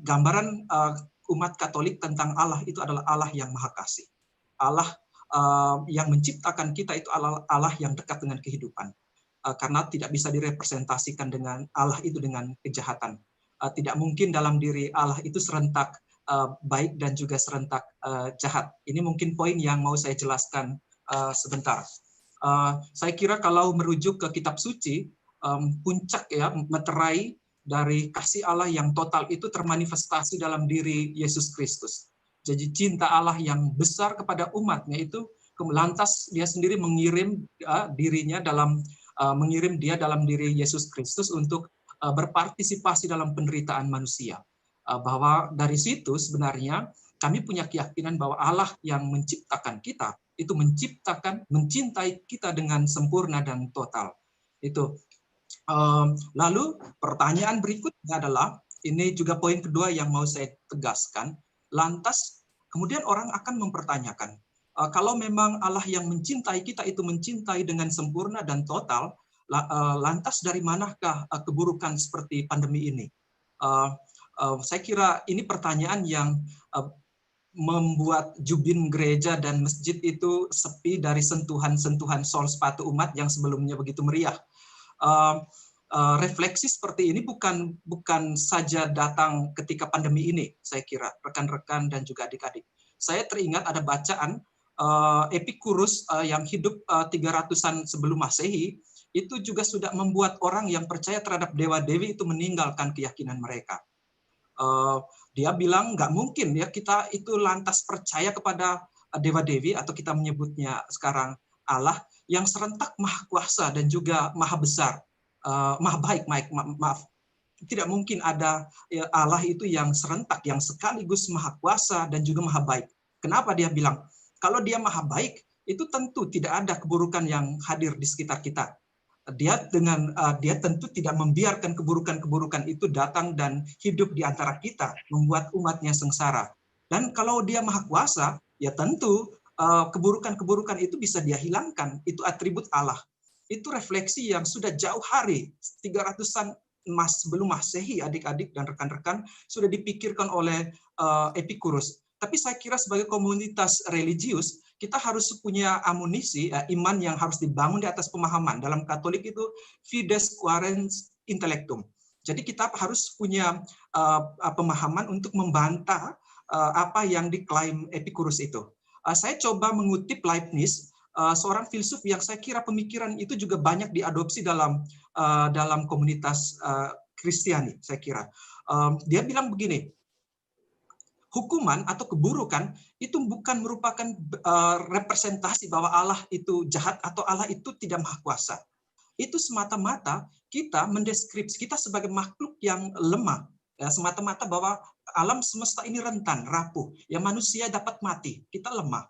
Gambaran umat Katolik tentang Allah itu adalah Allah yang Maha Kasih. Allah yang menciptakan kita itu Allah yang dekat dengan kehidupan. Karena tidak bisa direpresentasikan dengan Allah itu dengan kejahatan. Tidak mungkin dalam diri Allah itu serentak baik dan juga serentak jahat. Ini mungkin poin yang mau saya jelaskan sebentar. Saya kira kalau merujuk ke kitab suci, puncak ya, meterai dari kasih Allah yang total itu termanifestasi dalam diri Yesus Kristus. Jadi cinta Allah yang besar kepada umatnya itu lantas dia sendiri mengirim dirinya mengirim dia dalam diri Yesus Kristus untuk berpartisipasi dalam penderitaan manusia. Bahwa dari situ sebenarnya kami punya keyakinan bahwa Allah yang menciptakan kita itu mencintai kita dengan sempurna dan total. Itu. Lalu pertanyaan berikutnya adalah, ini juga poin kedua yang mau saya tegaskan, lantas kemudian orang akan mempertanyakan, kalau memang Allah yang mencintai kita itu mencintai dengan sempurna dan total, lantas dari manakah keburukan seperti pandemi ini? Saya kira ini pertanyaan yang membuat jubin gereja dan masjid itu sepi dari sentuhan-sentuhan sol sepatu umat yang sebelumnya begitu meriah. Refleksi seperti ini bukan saja datang ketika pandemi ini, saya kira, rekan-rekan dan juga adik-adik. Saya teringat ada bacaan Epikurus yang hidup 300-an sebelum Masehi, itu juga sudah membuat orang yang percaya terhadap dewa-dewi itu meninggalkan keyakinan mereka. Dia bilang nggak mungkin ya kita itu lantas percaya kepada dewa-dewi, atau kita menyebutnya sekarang Allah yang serentak maha kuasa dan juga maha besar, maha baik, maaf. Tidak mungkin ada Allah itu yang serentak, yang sekaligus maha kuasa dan juga maha baik. Kenapa dia bilang? Kalau dia maha baik, itu tentu tidak ada keburukan yang hadir di sekitar kita. Dia tentu tidak membiarkan keburukan-keburukan itu datang dan hidup di antara kita, membuat umatnya sengsara. Dan kalau dia maha kuasa, ya tentu keburukan-keburukan itu bisa dia hilangkan. Itu atribut Allah. Itu refleksi yang sudah jauh hari, 300-an sebelum Masehi, adik-adik dan rekan-rekan, sudah dipikirkan oleh Epikurus. Tapi saya kira sebagai komunitas religius, kita harus punya amunisi, iman yang harus dibangun di atas pemahaman. Dalam Katolik itu fides quaerens intellectum. Jadi kita harus punya pemahaman untuk membantah apa yang diklaim Epikurus itu. Saya coba mengutip Leibniz, seorang filsuf yang saya kira pemikiran itu juga banyak diadopsi dalam komunitas Kristiani, saya kira. Dia bilang begini, hukuman atau keburukan itu bukan merupakan representasi bahwa Allah itu jahat atau Allah itu tidak maha kuasa. Itu semata-mata kita mendeskripsi kita sebagai makhluk yang lemah. Ya, semata-mata bahwa alam semesta ini rentan, rapuh. Ya, manusia dapat mati, kita lemah.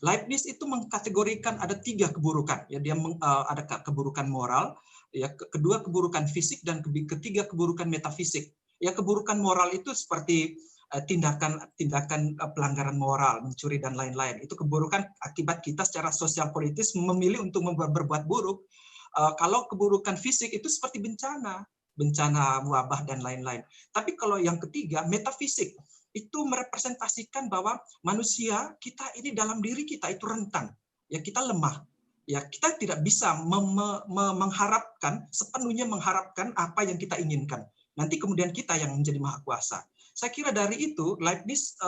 Leibniz itu mengkategorikan ada 3 keburukan. Ya, dia ada keburukan moral, ya, kedua keburukan fisik, dan ketiga keburukan metafisik. Ya, keburukan moral itu seperti tindakan pelanggaran moral, mencuri dan lain-lain. Itu keburukan akibat kita secara sosial politis memilih untuk berbuat buruk. Kalau keburukan fisik itu seperti bencana wabah dan lain-lain. Tapi kalau yang ketiga, metafisik, itu merepresentasikan bahwa manusia kita ini dalam diri kita itu rentan. Ya, kita lemah. Ya, kita tidak bisa sepenuhnya mengharapkan apa yang kita inginkan. Nanti kemudian kita yang menjadi maha kuasa. Saya kira dari itu Leibniz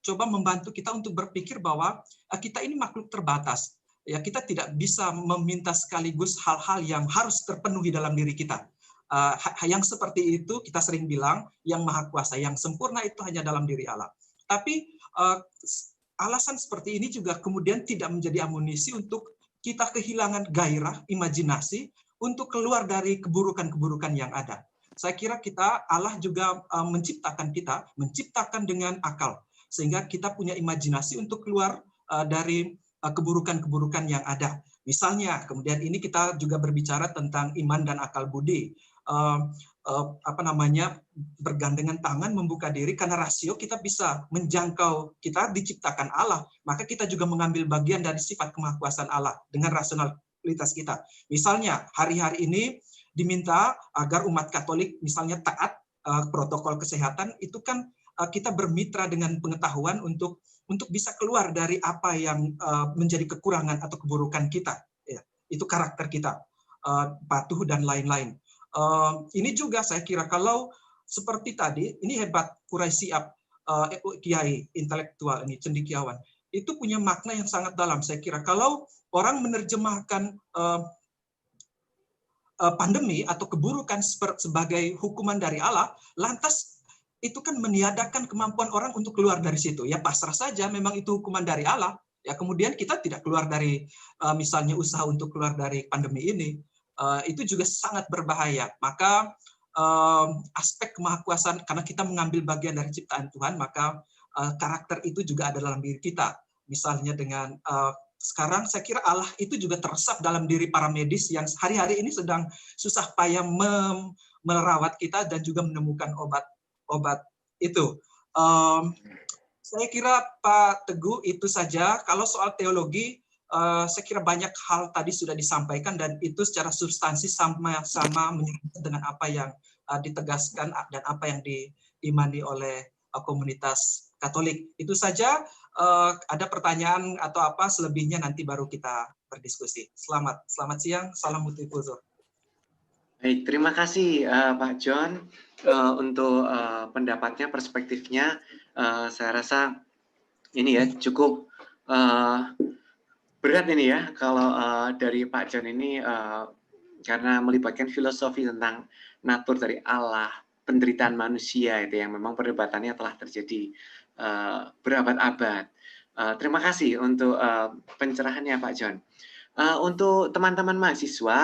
coba membantu kita untuk berpikir bahwa kita ini makhluk terbatas. Ya, kita tidak bisa meminta sekaligus hal-hal yang harus terpenuhi dalam diri kita. Yang seperti itu kita sering bilang yang maha kuasa, yang sempurna itu hanya dalam diri Allah. Tapi alasan seperti ini juga kemudian tidak menjadi amunisi untuk kita kehilangan gairah, imajinasi untuk keluar dari keburukan-keburukan yang ada. Saya kira Allah juga menciptakan dengan akal, sehingga kita punya imajinasi untuk keluar dari keburukan-keburukan yang ada. Misalnya, kemudian ini kita juga berbicara tentang iman dan akal budi. bergandengan tangan membuka diri, karena rasio kita bisa menjangkau, kita diciptakan Allah, maka kita juga mengambil bagian dari sifat kemahakuasaan Allah dengan rasionalitas kita. Misalnya hari-hari ini diminta agar umat Katolik misalnya taat protokol kesehatan, itu kan kita bermitra dengan pengetahuan untuk bisa keluar dari apa yang menjadi kekurangan atau keburukan kita. Ya, itu karakter kita, patuh dan lain-lain. Ini juga saya kira kalau seperti tadi, ini hebat Quraisy kiai intelektual ini cendekiawan, itu punya makna yang sangat dalam. Saya kira kalau orang menerjemahkan pandemi atau keburukan sebagai hukuman dari Allah, lantas itu kan meniadakan kemampuan orang untuk keluar dari situ. Ya pasrah saja, memang itu hukuman dari Allah. Ya kemudian kita tidak keluar dari misalnya usaha untuk keluar dari pandemi ini. Itu juga sangat berbahaya. Maka aspek kemahakuasaan, karena kita mengambil bagian dari ciptaan Tuhan, maka karakter itu juga ada dalam diri kita. Misalnya dengan sekarang saya kira Allah itu juga teresap dalam diri para medis yang hari-hari ini sedang susah payah merawat kita dan juga menemukan obat itu. Saya kira Pak Teguh itu saja. Kalau soal teologi, saya kira banyak hal tadi sudah disampaikan dan itu secara substansi sama-sama menyangkut dengan apa yang ditegaskan dan apa yang diimani oleh komunitas Katolik. Itu saja. Ada pertanyaan atau apa selebihnya nanti baru kita berdiskusi. Selamat siang. Salam multikultur. Baik, terima kasih Pak John untuk pendapatnya, perspektifnya. Saya rasa ini ya cukup berat ini ya kalau dari Pak John ini karena melibatkan filosofi tentang natur dari Allah, penderitaan manusia itu yang memang perdebatannya telah terjadi berabad-abad. Terima kasih untuk pencerahannya Pak John. Untuk teman-teman mahasiswa,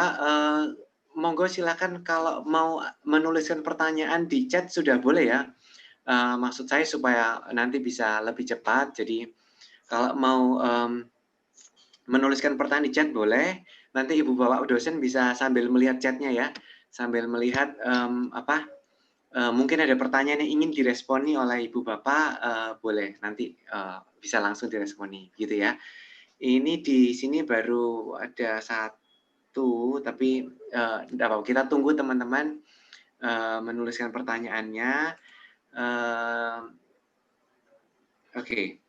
monggo silakan kalau mau menuliskan pertanyaan di chat sudah boleh ya. Maksud saya supaya nanti bisa lebih cepat. Jadi kalau mau menuliskan pertanyaan di chat boleh. Nanti Ibu Bapak dosen bisa sambil melihat chatnya ya, sambil melihat mungkin ada pertanyaan yang ingin diresponi oleh Ibu Bapak, boleh nanti bisa langsung diresponi gitu ya. Ini di sini baru ada satu, tapi tidak apa-apa, kita tunggu teman-teman menuliskan pertanyaannya. Oke.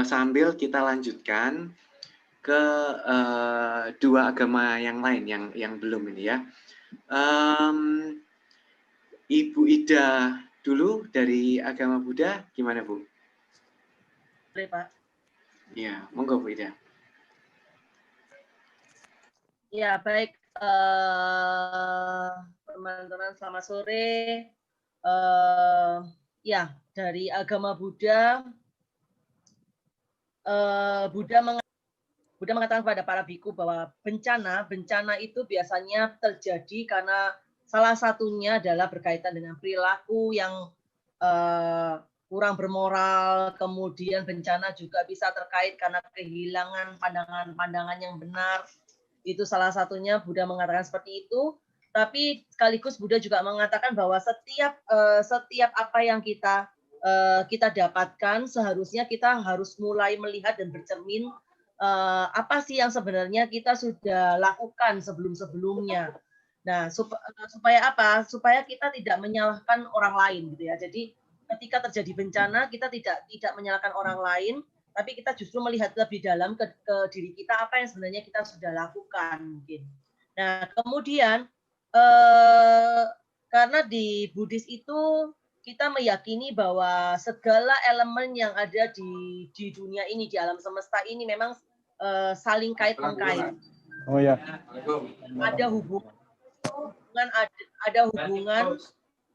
Sambil kita lanjutkan ke dua agama yang lain yang belum ini ya. Ibu Ida dulu dari agama Buddha, gimana Bu? Boleh Pak. Ya, monggo Bu Ida. Ya baik, teman-teman selamat sore. Ya dari agama Buddha, Buddha mengatakan kepada para biku bahwa bencana itu biasanya terjadi karena salah satunya adalah berkaitan dengan perilaku yang kurang bermoral, kemudian bencana juga bisa terkait karena kehilangan pandangan-pandangan yang benar. Itu salah satunya Buddha mengatakan seperti itu. Tapi sekaligus Buddha juga mengatakan bahwa setiap apa yang kita dapatkan seharusnya kita harus mulai melihat dan bercermin apa sih yang sebenarnya kita sudah lakukan sebelum-sebelumnya. Nah, supaya apa? Supaya kita tidak menyalahkan orang lain gitu ya. Jadi ketika terjadi bencana kita tidak menyalahkan orang lain, tapi kita justru melihat lebih dalam ke diri kita apa yang sebenarnya kita sudah lakukan mungkin. Nah, kemudian karena di Buddhis itu kita meyakini bahwa segala elemen yang ada di dunia ini, di alam semesta ini memang saling kait-mengkait. Oh ya. Ada hubungan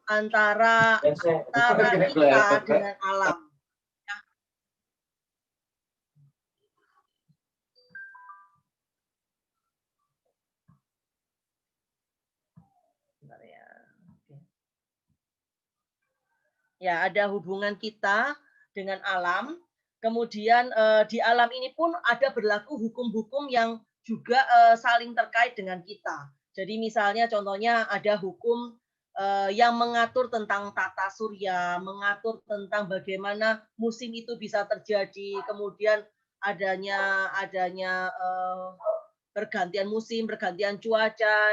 antara kita dengan alam. Ya, ada hubungan kita dengan alam. Kemudian di alam ini pun ada berlaku hukum-hukum yang juga saling terkait dengan kita. Jadi misalnya contohnya ada hukum yang mengatur tentang tata surya, mengatur tentang bagaimana musim itu bisa terjadi, kemudian adanya pergantian musim, pergantian cuaca,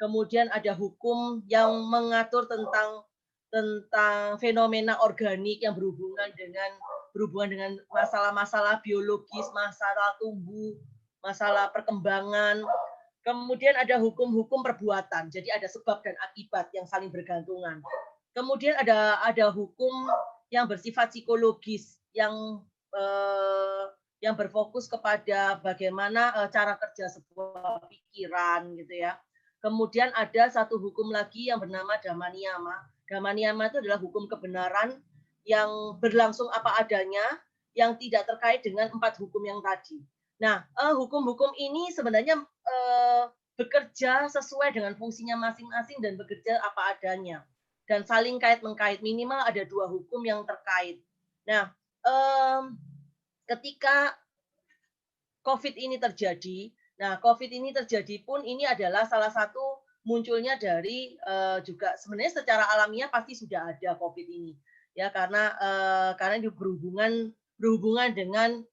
kemudian ada hukum yang mengatur tentang fenomena organik yang berhubungan dengan masalah-masalah biologis, masalah tumbuh, masalah perkembangan. Kemudian ada hukum-hukum perbuatan, jadi ada sebab dan akibat yang saling bergantungan. Kemudian ada hukum yang bersifat psikologis, yang berfokus kepada bagaimana cara kerja sebuah pikiran, gitu ya. Kemudian ada satu hukum lagi yang bernama Dhamma Niyama. Dhamma Niyama itu adalah hukum kebenaran yang berlangsung apa adanya, yang tidak terkait dengan 4 hukum yang tadi. Nah, hukum-hukum ini sebenarnya bekerja sesuai dengan fungsinya masing-masing dan bekerja apa adanya. Dan saling kait-mengkait, minimal ada 2 hukum yang terkait. Nah, ketika COVID ini terjadi, pun ini adalah salah satu munculnya dari juga sebenarnya secara alamiah pasti sudah ada COVID ini. Ya, karena itu berhubungan dengan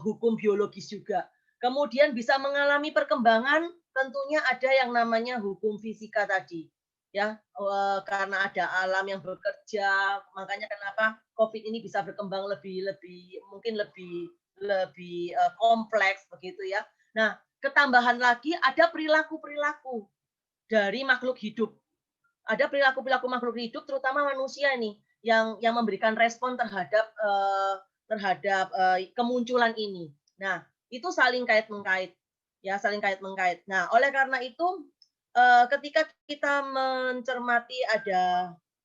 hukum biologis juga. Kemudian bisa mengalami perkembangan, tentunya ada yang namanya hukum fisika tadi. Ya, karena ada alam yang bekerja, makanya kenapa COVID ini bisa berkembang lebih kompleks begitu ya. Nah, ketambahan lagi ada perilaku-perilaku dari makhluk hidup. Ada perilaku-perilaku makhluk hidup, terutama manusia ini, yang memberikan respon terhadap kemunculan ini. Nah, itu saling kait-mengkait. Ya, saling kait-mengkait. Nah, oleh karena itu, ketika kita mencermati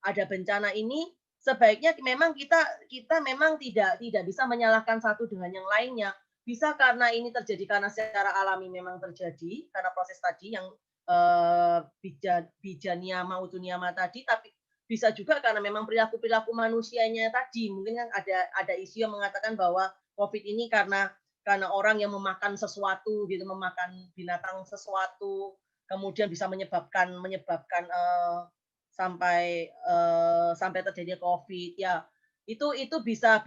ada bencana ini, sebaiknya memang kita memang tidak bisa menyalahkan satu dengan yang lainnya. Bisa karena ini terjadi karena secara alami memang terjadi, karena proses tadi yang bija niyama, utu niyama tadi, tapi bisa juga karena memang perilaku manusianya tadi. Mungkin kan ada isu yang mengatakan bahwa COVID ini karena orang yang memakan sesuatu, gitu, memakan binatang sesuatu, kemudian bisa menyebabkan sampai terjadi COVID. Ya, itu bisa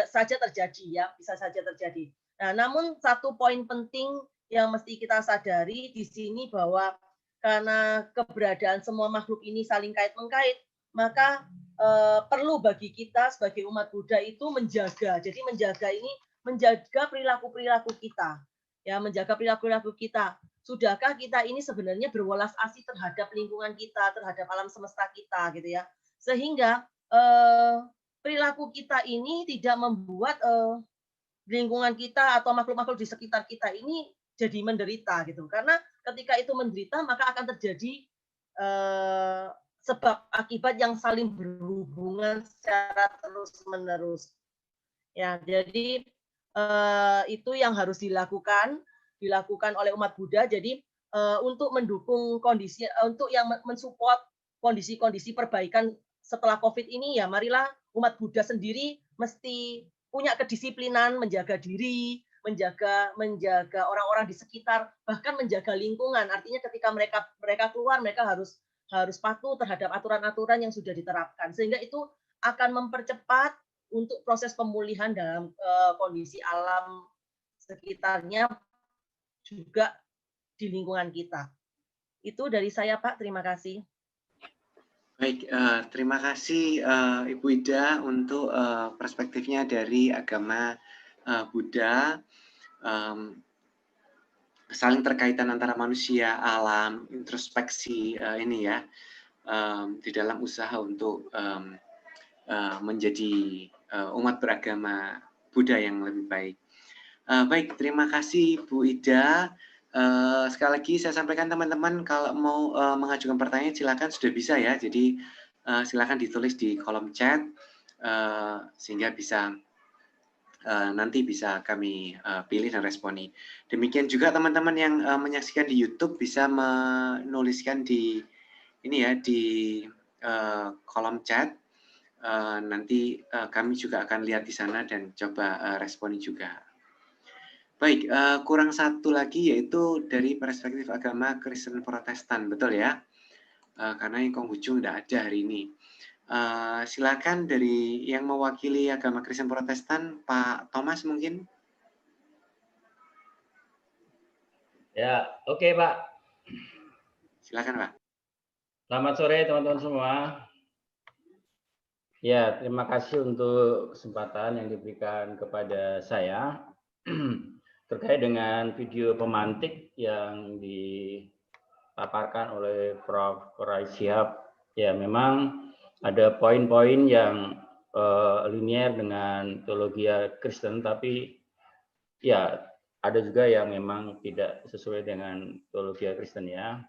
saja terjadi, ya, bisa saja terjadi. Nah, namun satu poin penting yang mesti kita sadari di sini bahwa karena keberadaan semua makhluk ini saling kait-mengkait, maka perlu bagi kita sebagai umat Buddha itu menjaga. Jadi menjaga perilaku-perilaku kita. Ya, menjaga perilaku-perilaku kita. Sudahkah kita ini sebenarnya berwelas asih terhadap lingkungan kita, terhadap alam semesta kita, gitu ya. Sehingga perilaku kita ini tidak membuat lingkungan kita atau makhluk-makhluk di sekitar kita ini jadi menderita, gitu. Karena ketika itu menderita, maka akan terjadi sebab akibat yang saling berhubungan secara terus-menerus. Ya, jadi itu yang harus dilakukan oleh umat Buddha. Jadi untuk mendukung kondisi, untuk yang mensupport kondisi-kondisi perbaikan setelah COVID ini, ya marilah umat Buddha sendiri mesti punya kedisiplinan, menjaga diri, menjaga orang-orang di sekitar, bahkan menjaga lingkungan. Artinya ketika mereka keluar, mereka harus patuh terhadap aturan-aturan yang sudah diterapkan, sehingga itu akan mempercepat untuk proses pemulihan dalam kondisi alam sekitarnya juga di lingkungan kita. Itu dari saya, Pak. Terima kasih. Baik, terima kasih Ibu Ida untuk perspektifnya dari agama Buddha. Saling terkaitan antara manusia, alam, introspeksi ini ya, di dalam usaha untuk menjadi umat beragama Buddha yang lebih baik. Baik, terima kasih Bu Ida. Sekali lagi saya sampaikan teman-teman, kalau mau mengajukan pertanyaan silakan, sudah bisa ya. Jadi silakan ditulis di kolom chat sehingga bisa nanti bisa kami pilih dan responi. Demikian juga teman-teman yang menyaksikan di YouTube bisa menuliskan di ini ya, di kolom chat. Nanti kami juga akan lihat di sana dan coba responi juga. Baik, kurang satu lagi yaitu dari perspektif agama Kristen Protestan, betul ya? karena yang Konghucu nggak ada hari ini. Silakan dari yang mewakili agama Kristen Protestan, Pak Thomas mungkin. Ya, oke Pak. Silakan Pak. Selamat sore teman-teman semua. Ya, terima kasih untuk kesempatan yang diberikan kepada saya terkait dengan video pemantik yang dipaparkan oleh Prof. Koray Shihab. Ya, memang ada poin-poin yang linier dengan teologi Kristen, tapi ya ada juga yang memang tidak sesuai dengan teologi Kristen ya.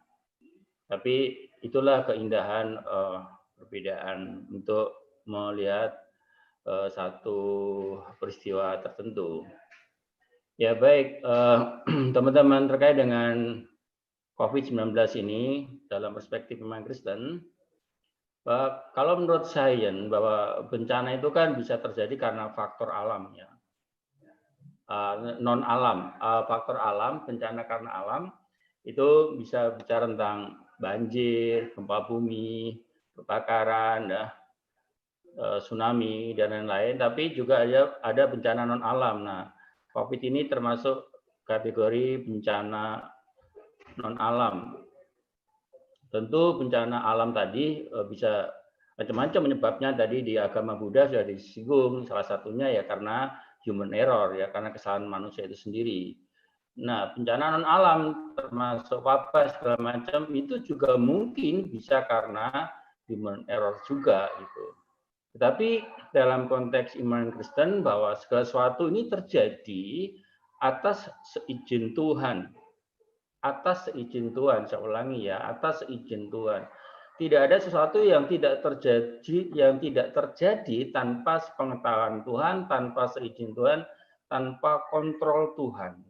Tapi itulah keindahan perbedaan untuk melihat satu peristiwa tertentu. Ya baik, teman-teman, terkait dengan COVID-19 ini dalam perspektif iman Kristen, kalau menurut sains bahwa bencana itu kan bisa terjadi karena faktor alam ya, non alam, faktor alam, bencana karena alam itu bisa bicara tentang banjir, gempa bumi, kebakaran, tsunami dan lain-lain, tapi juga ada bencana non alam. Nah, COVID ini termasuk kategori bencana non alam. Tentu bencana alam tadi bisa macam-macam penyebabnya. Tadi di agama Buddha sudah disinggung, salah satunya ya karena human error ya, karena kesalahan manusia itu sendiri. Nah, bencana non alam termasuk wabah segala macam itu juga mungkin bisa karena human error juga gitu. Tetapi dalam konteks iman Kristen bahwa segala sesuatu ini terjadi atas seizin Tuhan. Atas seizin Tuhan, saya ulangi ya, atas seizin Tuhan. Tidak ada sesuatu yang tidak terjadi tanpa sepengetahuan Tuhan, tanpa seizin Tuhan, tanpa kontrol Tuhan.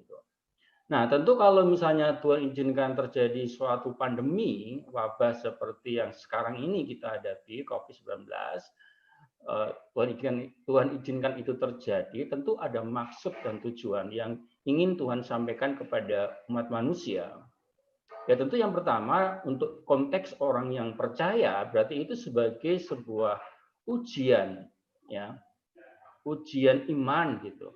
Nah, tentu kalau misalnya Tuhan izinkan terjadi suatu pandemi, wabah seperti yang sekarang ini kita hadapi, COVID-19, Tuhan izinkan itu terjadi, tentu ada maksud dan tujuan yang ingin Tuhan sampaikan kepada umat manusia. Ya tentu yang pertama untuk konteks orang yang percaya berarti itu sebagai sebuah ujian, ya, ujian iman gitu.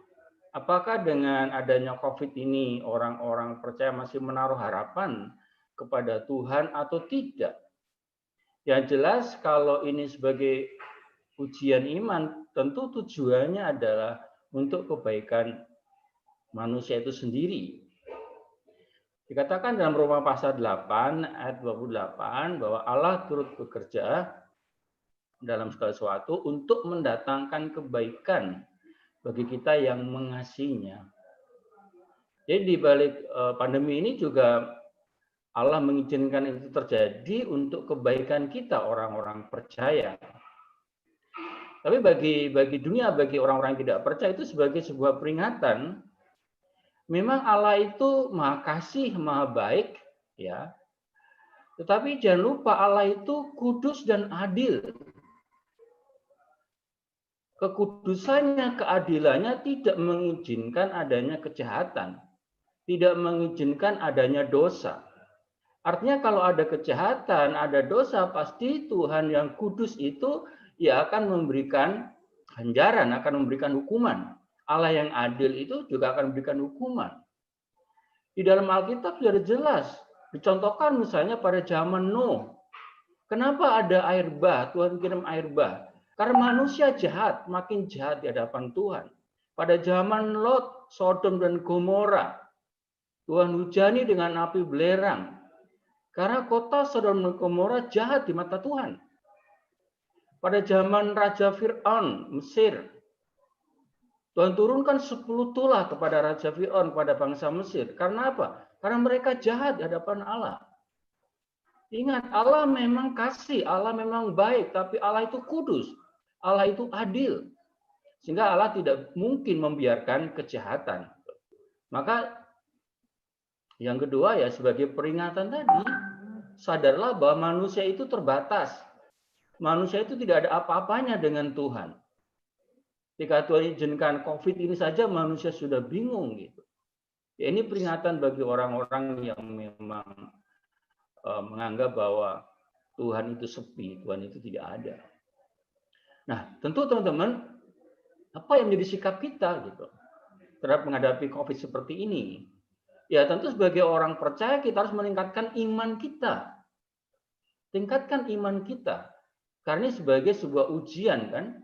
Apakah dengan adanya COVID ini orang-orang percaya masih menaruh harapan kepada Tuhan atau tidak? Yang jelas kalau ini sebagai ujian iman, tentu tujuannya adalah untuk kebaikan manusia itu sendiri. Dikatakan dalam Roma pasal 8 ayat 28 bahwa Allah turut bekerja dalam segala sesuatu untuk mendatangkan kebaikan bagi kita yang mengasihinya. Jadi di balik pandemi ini juga Allah mengizinkan itu terjadi untuk kebaikan kita orang-orang percaya. Tapi bagi dunia, bagi orang-orang yang tidak percaya itu sebagai sebuah peringatan. Memang Allah itu Maha Kasih, Maha Baik, ya. Tetapi jangan lupa Allah itu kudus dan adil. Kekudusannya, keadilannya tidak mengizinkan adanya kejahatan, tidak mengizinkan adanya dosa. Artinya kalau ada kejahatan, ada dosa, pasti Tuhan yang kudus itu ya akan memberikan ganjaran, akan memberikan hukuman. Allah yang adil itu juga akan memberikan hukuman. Di dalam Alkitab sudah jelas, dicontohkan misalnya pada zaman Nuh. Kenapa ada air bah? Tuhan kirim air bah. Karena manusia jahat, makin jahat di hadapan Tuhan. Pada zaman Lot, Sodom dan Gomora, Tuhan hujani dengan api belerang. Karena kota Sodom dan Gomora jahat di mata Tuhan. Pada zaman Raja Fir'aun, Mesir, Tuhan turunkan 10 tulah kepada Raja Fir'aun, kepada bangsa Mesir. Karena apa? Karena mereka jahat di hadapan Allah. Ingat, Allah memang kasih, Allah memang baik, tapi Allah itu kudus, Allah itu adil. Sehingga Allah tidak mungkin membiarkan kejahatan. Maka yang kedua ya sebagai peringatan tadi, sadarlah bahwa manusia itu terbatas. Manusia itu tidak ada apa-apanya dengan Tuhan. Ketika Tuhan izinkan COVID ini saja manusia sudah bingung gitu. Ya, ini peringatan bagi orang-orang yang memang menganggap bahwa Tuhan itu sepi, Tuhan itu tidak ada. Nah, tentu teman-teman, apa yang menjadi sikap kita gitu terhadap menghadapi COVID seperti ini? Ya tentu sebagai orang percaya kita harus meningkatkan iman kita. Tingkatkan iman kita. Karena ini sebagai sebuah ujian kan.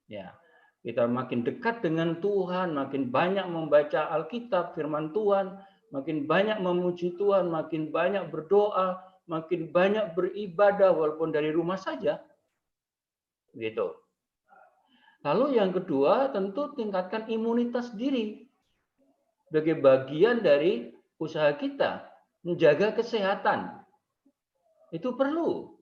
Ya, kita makin dekat dengan Tuhan, makin banyak membaca Alkitab, firman Tuhan, makin banyak memuji Tuhan, makin banyak berdoa, makin banyak beribadah walaupun dari rumah saja. Gitu. Lalu yang kedua tentu tingkatkan imunitas diri sebagai bagian dari usaha kita menjaga kesehatan. Itu perlu.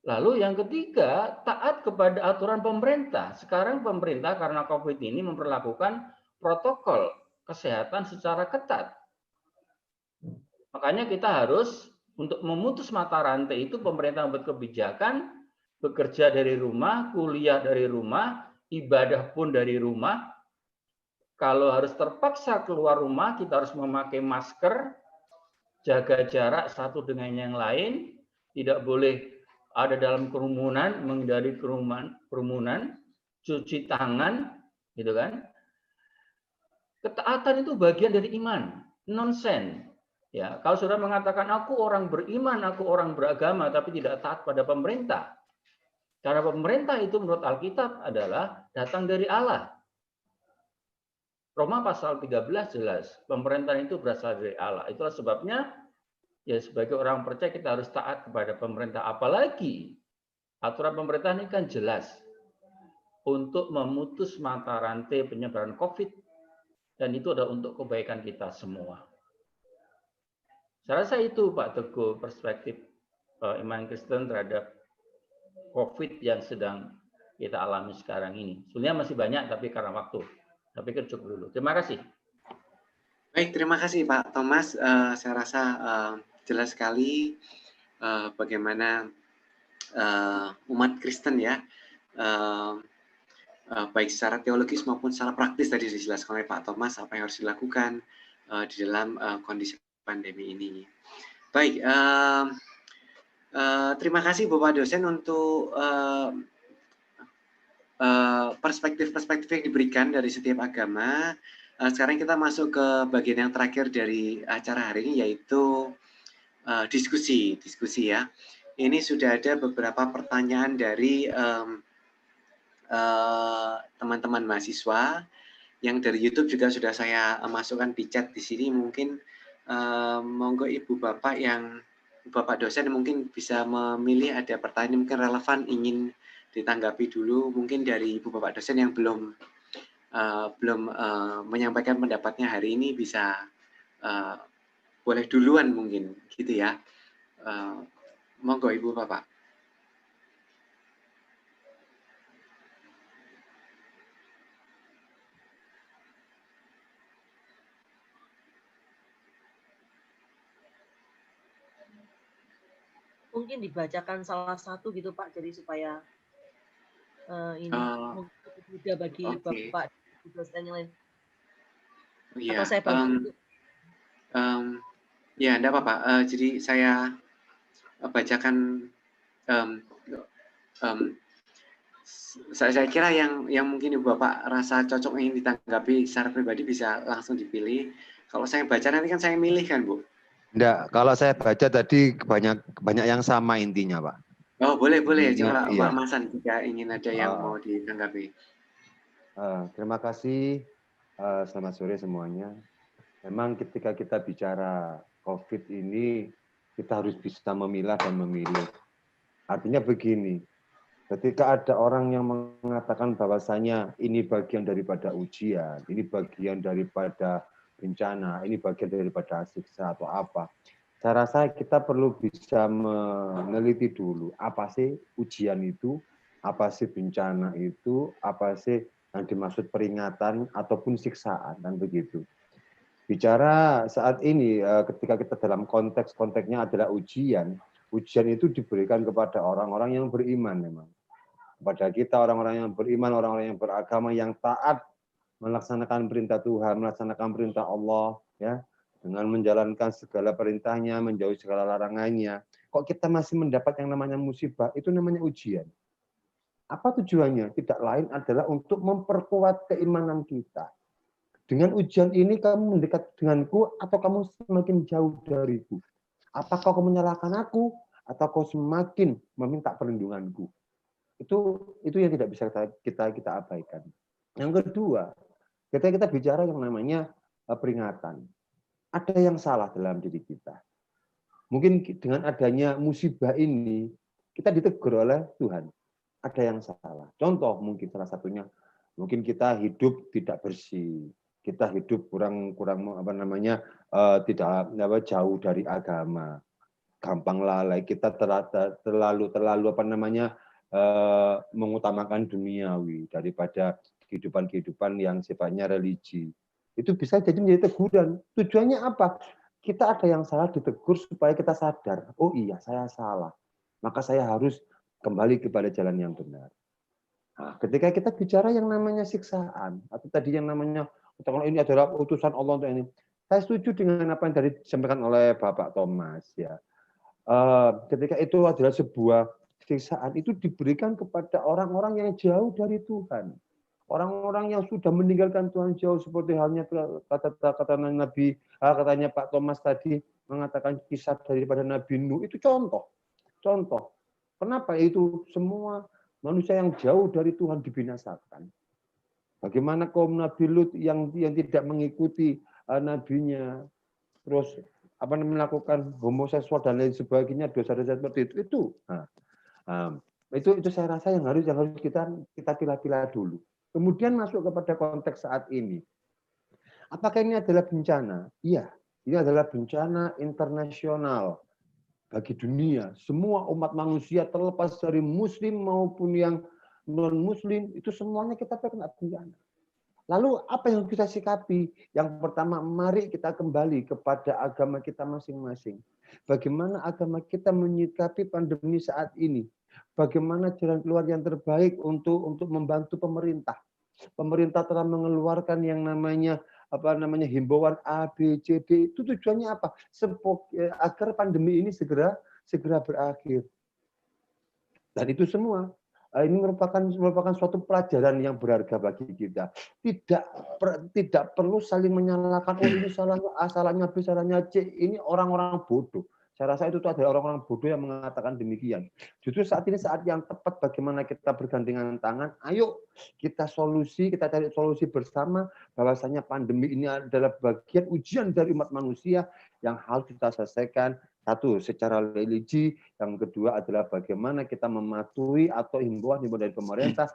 Lalu yang ketiga, taat kepada aturan pemerintah. Sekarang pemerintah karena COVID ini memperlakukan protokol kesehatan secara ketat. Makanya kita harus untuk memutus mata rantai itu pemerintah membuat kebijakan bekerja dari rumah, kuliah dari rumah, ibadah pun dari rumah. Kalau harus terpaksa keluar rumah, kita harus memakai masker, jaga jarak satu dengan yang lain, tidak boleh ada dalam kerumunan, menghindari kerumunan, cuci tangan, gitu kan? Ketaatan itu bagian dari iman, nonsen. Ya, kalau saudara mengatakan aku orang beriman, aku orang beragama, tapi tidak taat pada pemerintah, karena pemerintah itu menurut Alkitab adalah datang dari Allah. Roma pasal 13 jelas, pemerintahan itu berasal dari Allah. Itulah sebabnya, ya sebagai orang percaya kita harus taat kepada pemerintah. Apalagi aturan pemerintah ini kan jelas untuk memutus mata rantai penyebaran COVID. Dan itu adalah untuk kebaikan kita semua. Saya rasa itu Pak Teguh perspektif iman Kristen terhadap COVID yang sedang kita alami sekarang ini. Sebenarnya masih banyak tapi karena waktu. Tapi kan cukup dulu. Terima kasih. Baik, terima kasih Pak Thomas. Saya rasa jelas sekali bagaimana umat Kristen ya, baik secara teologis maupun secara praktis tadi dijelaskan oleh Pak Thomas apa yang harus dilakukan di dalam kondisi pandemi ini. Baik, terima kasih Bapak dosen untuk perspektif-perspektif yang diberikan dari setiap agama. Sekarang kita masuk ke bagian yang terakhir dari acara hari ini, yaitu diskusi ya. Ini sudah ada beberapa pertanyaan dari teman-teman mahasiswa yang dari YouTube juga sudah saya masukkan di chat di sini. Mungkin monggo Ibu Bapak dosen mungkin bisa memilih ada pertanyaan mungkin relevan ingin ditanggapi dulu, mungkin dari Ibu Bapak dosen yang belum menyampaikan pendapatnya hari ini bisa boleh duluan mungkin gitu ya. Monggo Ibu Bapak. Mungkin dibacakan salah satu gitu Pak, jadi supaya ini mudah bagi Bapak dosen yang lain. Iya, Atau saya bantu? ya enggak apa-apa. Jadi saya bacakan. Saya kira yang mungkin Ibu Bapak rasa cocok ingin ditanggapi secara pribadi bisa langsung dipilih. Kalau saya baca nanti kan saya milih kan Bu? Enggak, kalau saya baca tadi banyak yang sama intinya Pak. Oh boleh. Coba Iya. Pak Masan jika ingin ada yang mau ditanggapi. Terima kasih. Selamat sore semuanya. Memang ketika kita bicara COVID ini, kita harus bisa memilah dan memilih. Artinya begini, ketika ada orang yang mengatakan bahwasanya ini bagian daripada ujian, ini bagian daripada bencana, ini bagian daripada siksa atau apa, saya rasa kita perlu bisa meneliti dulu apa sih ujian itu, apa sih bencana itu, apa sih yang dimaksud peringatan ataupun siksaan, dan begitu. Bicara saat ini ketika kita dalam konteksnya adalah ujian itu diberikan kepada orang-orang yang beriman memang. Kepada kita orang-orang yang beriman, orang-orang yang beragama, yang taat melaksanakan perintah Tuhan, melaksanakan perintah Allah, ya, dengan menjalankan segala perintahnya, menjauhi segala larangannya. kok kita masih mendapat yang namanya musibah, itu namanya ujian. Apa tujuannya? Tidak lain adalah untuk memperkuat keimanan kita. Dengan ujian ini kamu mendekat denganku atau kamu semakin jauh dariku? Apakah kau menyalahkan aku atau kau semakin meminta perlindunganku? Itu yang tidak bisa kita abaikan. Yang kedua, ketika kita bicara yang namanya peringatan, ada yang salah dalam diri kita. Mungkin dengan adanya musibah ini kita ditegur oleh Tuhan. Ada yang salah. Contoh mungkin salah satunya, mungkin kita hidup tidak bersih, kita hidup kurang tidak jauh dari agama, gampang lalai, kita terlalu mengutamakan duniawi daripada kehidupan yang sifatnya religi. Itu bisa jadi menjadi teguran. Tujuannya apa? Kita ada yang salah ditegur supaya kita sadar, oh iya saya salah, maka saya harus kembali kepada jalan yang benar. Nah, ketika kita bicara yang namanya siksaan atau tadi yang namanya kalau ini adalah utusan Allah untuk ini, saya setuju dengan apa yang tadi disampaikan oleh Bapak Thomas ya. Ketika itu adalah sebuah siksaan, itu diberikan kepada orang-orang yang jauh dari Tuhan. Orang-orang yang sudah meninggalkan Tuhan jauh, seperti halnya kata Nabi, katanya Pak Thomas tadi mengatakan kisah daripada Nabi Nuh, itu contoh. Kenapa itu semua manusia yang jauh dari Tuhan dibinasakan? Bagaimana kaum Nabi Lut yang tidak mengikuti nabinya, terus melakukan homoseksual dan lain sebagainya, dosa-dosa seperti itu. Itu saya rasa yang harus kita pilah-pilah dulu. Kemudian masuk kepada konteks saat ini. Apakah ini adalah bencana? Iya, ini adalah bencana internasional bagi dunia. Semua umat manusia terlepas dari muslim maupun yang non-muslim, itu semuanya kita terkena bencana. Lalu apa yang kita sikapi? Yang pertama, mari kita kembali kepada agama kita masing-masing. Bagaimana agama kita menyikapi pandemi saat ini? Bagaimana jalan keluar yang terbaik untuk membantu pemerintah? Pemerintah telah mengeluarkan yang namanya himbauan A, B, C, D. Itu tujuannya apa? Agar pandemi ini segera berakhir. Dan itu semua ini merupakan suatu pelajaran yang berharga bagi kita. Tidak perlu saling menyalahkan, oh ini salahnya A, salahnya B, salahnya C. Ini orang-orang bodoh. Saya rasa itu adalah orang-orang bodoh yang mengatakan demikian. Justru saat ini saat yang tepat bagaimana kita bergandengan tangan. Ayo kita cari solusi bersama bahwasanya pandemi ini adalah bagian ujian dari umat manusia yang harus kita selesaikan. Satu, secara religi. Yang kedua adalah bagaimana kita mematuhi atau himbauan dari pemerintah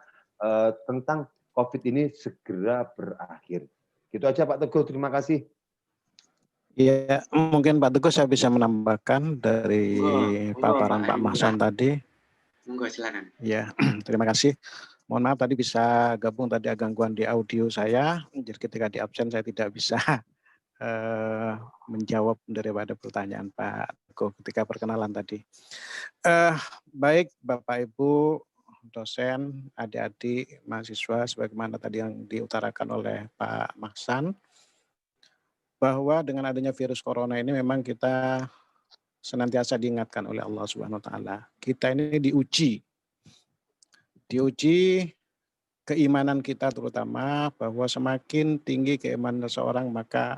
tentang COVID ini segera berakhir. Gitu aja Pak Teguh, terima kasih. Iya, mungkin Pak Teguh saya bisa menambahkan dari paparan Pak Mahsan tadi. Monggo silakan. Ya, terima kasih. Mohon maaf tadi bisa gabung tadi ada gangguan di audio saya. Jadi ketika di absen saya tidak bisa menjawab daripada pertanyaan Pak Teguh ketika perkenalan tadi. Baik Bapak Ibu dosen, adik-adik, mahasiswa, sebagaimana tadi yang diutarakan oleh Pak Mahsan, bahwa dengan adanya virus corona ini memang kita senantiasa diingatkan oleh Allah Subhanahu wa taala. Kita ini diuji keimanan kita terutama, bahwa semakin tinggi keimanan seseorang maka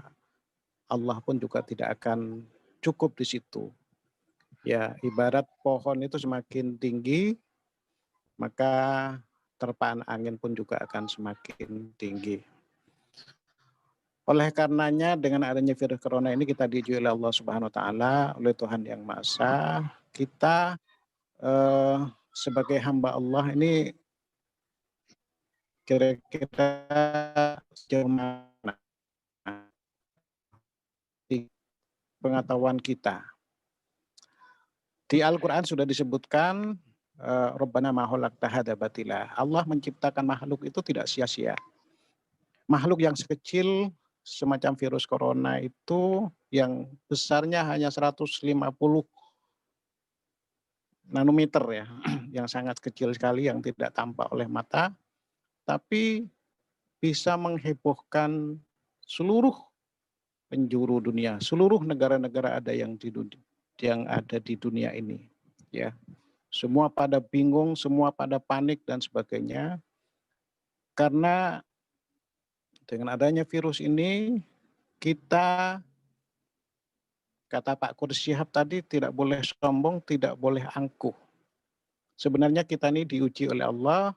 Allah pun juga tidak akan cukup di situ. Ya, ibarat pohon itu semakin tinggi maka terpaan angin pun juga akan semakin tinggi. Oleh karenanya dengan adanya virus corona ini kita diuji oleh Allah Subhanahu wa taala, oleh Tuhan Yang Maha Esa. Kita sebagai hamba Allah ini kira-kira sejauh mana pengetahuan kita. Di Al-Qur'an sudah disebutkan Rabbana ma khalaqta hadza batila. Allah menciptakan makhluk itu tidak sia-sia. Makhluk yang sekecil semacam virus corona itu yang besarnya hanya 150 nanometer ya, yang sangat kecil sekali yang tidak tampak oleh mata, tapi bisa menghebohkan seluruh penjuru dunia, seluruh negara-negara ada yang di yang ada di dunia ini. Ya, semua pada bingung, semua pada panik dan sebagainya. Karena dengan adanya virus ini, kita, kata Pak Kudus Syihab tadi, tidak boleh sombong, tidak boleh angkuh. Sebenarnya kita ini diuji oleh Allah,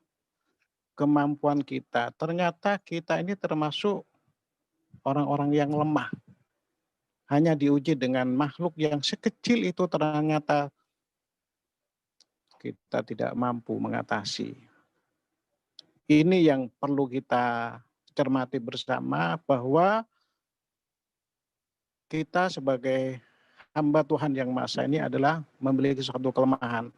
kemampuan kita. Ternyata kita ini termasuk orang-orang yang lemah. Hanya diuji dengan makhluk yang sekecil itu, ternyata kita tidak mampu mengatasi. Ini yang perlu kita cermati bersama, bahwa kita sebagai hamba Tuhan yang Maha Esa ini adalah memiliki suatu kelemahan.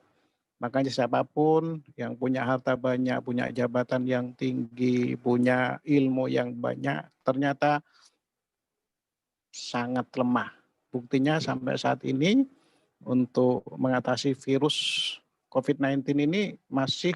Makanya siapapun yang punya harta banyak, punya jabatan yang tinggi, punya ilmu yang banyak, ternyata sangat lemah. Buktinya sampai saat ini untuk mengatasi virus COVID-19 ini masih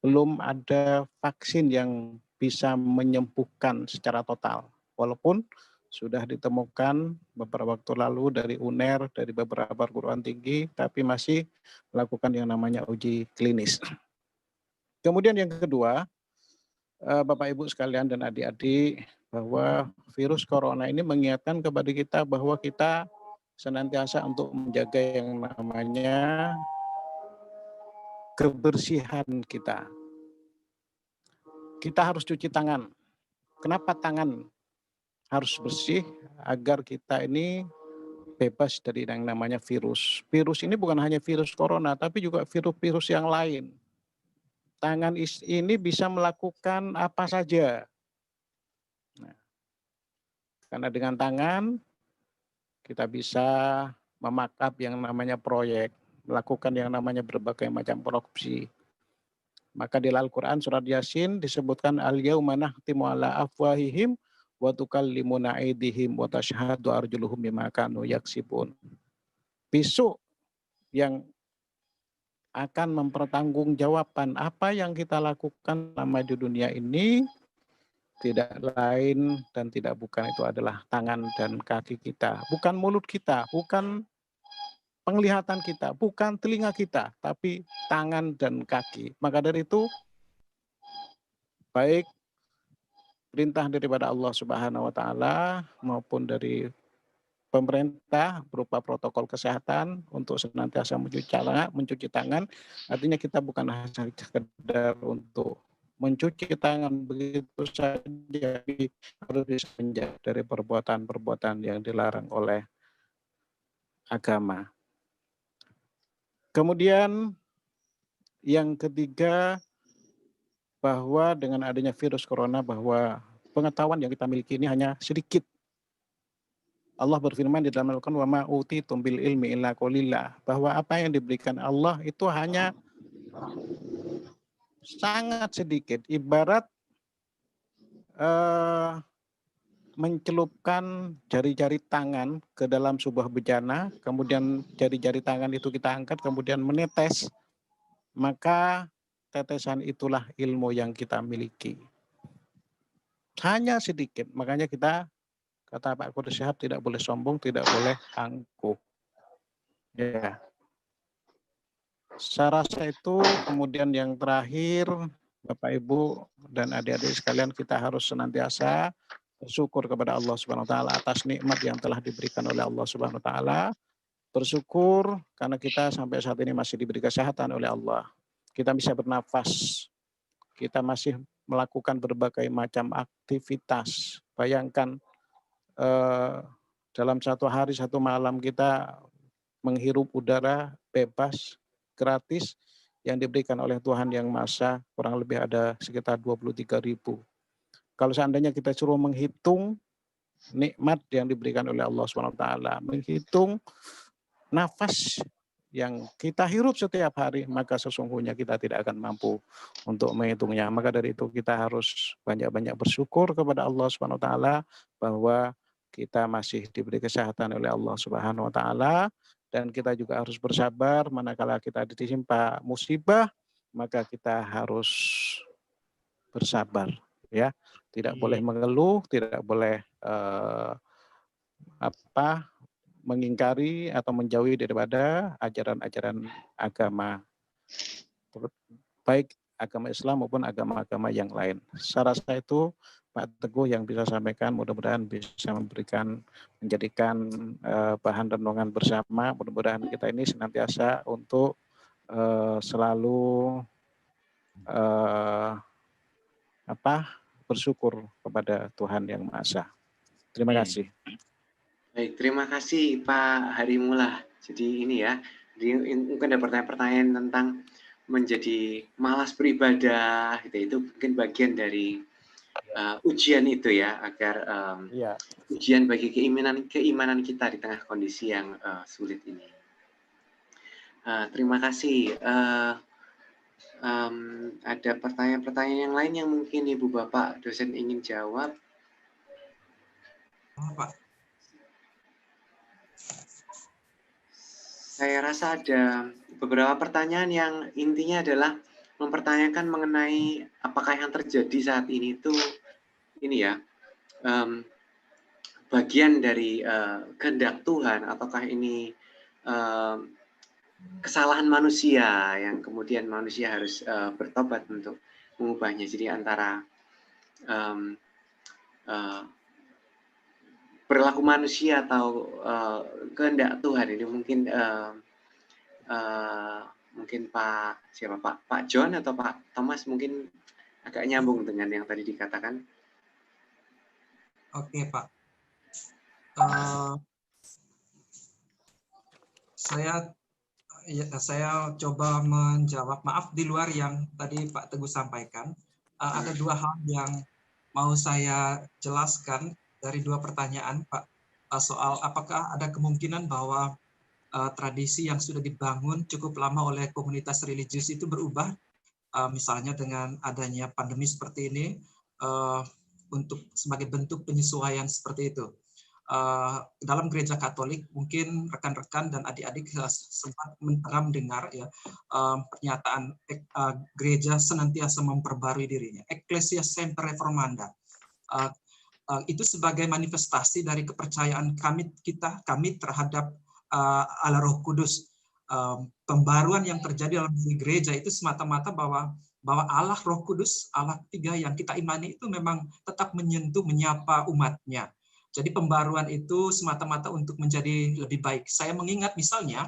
belum ada vaksin yang bisa menyembuhkan secara total. Walaupun sudah ditemukan beberapa waktu lalu dari UNER, dari beberapa perguruan tinggi, tapi masih melakukan yang namanya uji klinis. Kemudian yang kedua, Bapak Ibu sekalian dan adik-adik, bahwa virus corona ini mengingatkan kepada kita bahwa kita senantiasa untuk menjaga yang namanya kebersihan kita. Kita harus cuci tangan. Kenapa tangan harus bersih? Agar kita ini bebas dari yang namanya virus. Virus ini bukan hanya virus corona, tapi juga virus-virus yang lain. Tangan ini bisa melakukan apa saja. Nah, karena dengan tangan kita bisa memakap yang namanya proyek, melakukan yang namanya berbagai macam korupsi. Maka di Al-Quran surat Yasin disebutkan al-yauma nakhtimu ala afwahihim wa tukallimuna aydihim wa tashhadu arjuluhum bima kanu yaksibun. Besok yang akan mempertanggungjawabkan apa yang kita lakukan selama di dunia ini, tidak lain dan tidak bukan itu adalah tangan dan kaki kita. Bukan mulut kita, bukan penglihatan kita, bukan telinga kita, tapi tangan dan kaki. Maka dari itu, baik perintah daripada Allah Subhanahu wa taala maupun dari pemerintah berupa protokol kesehatan untuk senantiasa mencuci tangan, artinya kita bukan hanya sekedar untuk mencuci tangan begitu saja, harus bisa menjauh dari perbuatan-perbuatan yang dilarang oleh agama. Kemudian yang ketiga, bahwa dengan adanya virus corona, bahwa pengetahuan yang kita miliki ini hanya sedikit. Allah berfirman di dalam Al-Quran, wa ma utitum bil ilmi illa qalila, bahwa apa yang diberikan Allah itu hanya sangat sedikit. Ibarat mencelupkan jari-jari tangan ke dalam sebuah bejana, kemudian jari-jari tangan itu kita angkat, kemudian menetes, maka tetesan itulah ilmu yang kita miliki. Hanya sedikit, makanya kita, kata Pak Kudus Syihab, tidak boleh sombong, tidak boleh angkuh. Ya. Saya rasa itu. Kemudian yang terakhir, Bapak Ibu dan adik-adik sekalian, kita harus senantiasa bersyukur kepada Allah Subhanahu wa taala atas nikmat yang telah diberikan oleh Allah Subhanahu wa taala. Bersyukur karena kita sampai saat ini masih diberi kesehatan oleh Allah. Kita bisa bernafas. Kita masih melakukan berbagai macam aktivitas. Bayangkan dalam satu hari, satu malam kita menghirup udara bebas, gratis, yang diberikan oleh Tuhan Yang Maha Esa, kurang lebih ada sekitar 23.000. Kalau seandainya kita suruh menghitung nikmat yang diberikan oleh Allah SWT, menghitung nafas yang kita hirup setiap hari, maka sesungguhnya kita tidak akan mampu untuk menghitungnya. Maka dari itu kita harus banyak-banyak bersyukur kepada Allah SWT bahwa kita masih diberi kesehatan oleh Allah Subhanahu wa taala, dan kita juga harus bersabar manakala kita ditimpa musibah, maka kita harus bersabar, ya. Tidak boleh mengeluh, tidak boleh mengingkari atau menjauhi daripada ajaran-ajaran agama, baik agama Islam maupun agama-agama yang lain. Saya rasa itu Pak Teguh yang bisa sampaikan, mudah-mudahan bisa menjadikan bahan renungan bersama. Mudah-mudahan kita ini senantiasa untuk selalu bersyukur kepada Tuhan Yang Maha Esa. Terima kasih. Baik, terima kasih Pak Harimullah. Jadi ini ya, mungkin ada pertanyaan-pertanyaan tentang menjadi malas beribadah, gitu. Itu mungkin bagian dari ujian itu ya, agar ujian bagi keimanan kita di tengah kondisi yang sulit ini. Terima kasih. Ada pertanyaan-pertanyaan yang lain yang mungkin Ibu Bapak dosen ingin jawab? Pak. Saya rasa ada beberapa pertanyaan yang intinya adalah mempertanyakan mengenai apakah yang terjadi saat ini itu ini ya bagian dari kehendak Tuhan ataukah ini kesalahan manusia yang kemudian manusia harus bertobat untuk mengubahnya. Jadi antara perilaku manusia atau kehendak Tuhan ini mungkin mungkin Pak John atau Pak Thomas mungkin agak nyambung dengan yang tadi dikatakan. Oke Pak, saya coba menjawab. Maaf di luar yang tadi Pak Teguh sampaikan. Ada dua hal yang mau saya jelaskan dari dua pertanyaan Pak, soal apakah ada kemungkinan bahwa tradisi yang sudah dibangun cukup lama oleh komunitas religius itu berubah, misalnya dengan adanya pandemi seperti ini, untuk sebagai bentuk penyesuaian seperti itu. Dalam gereja Katolik mungkin rekan-rekan dan adik-adik sempat mendengar ya pernyataan gereja senantiasa memperbarui dirinya, Ecclesia Semper Reformanda. Itu sebagai manifestasi dari kepercayaan kami terhadap Allah Roh Kudus. Pembaruan yang terjadi dalam gereja itu semata-mata bahwa Allah Roh Kudus, Allah Tiga yang kita imani itu memang tetap menyentuh, menyapa umatnya. Jadi pembaruan itu semata-mata untuk menjadi lebih baik. Saya mengingat misalnya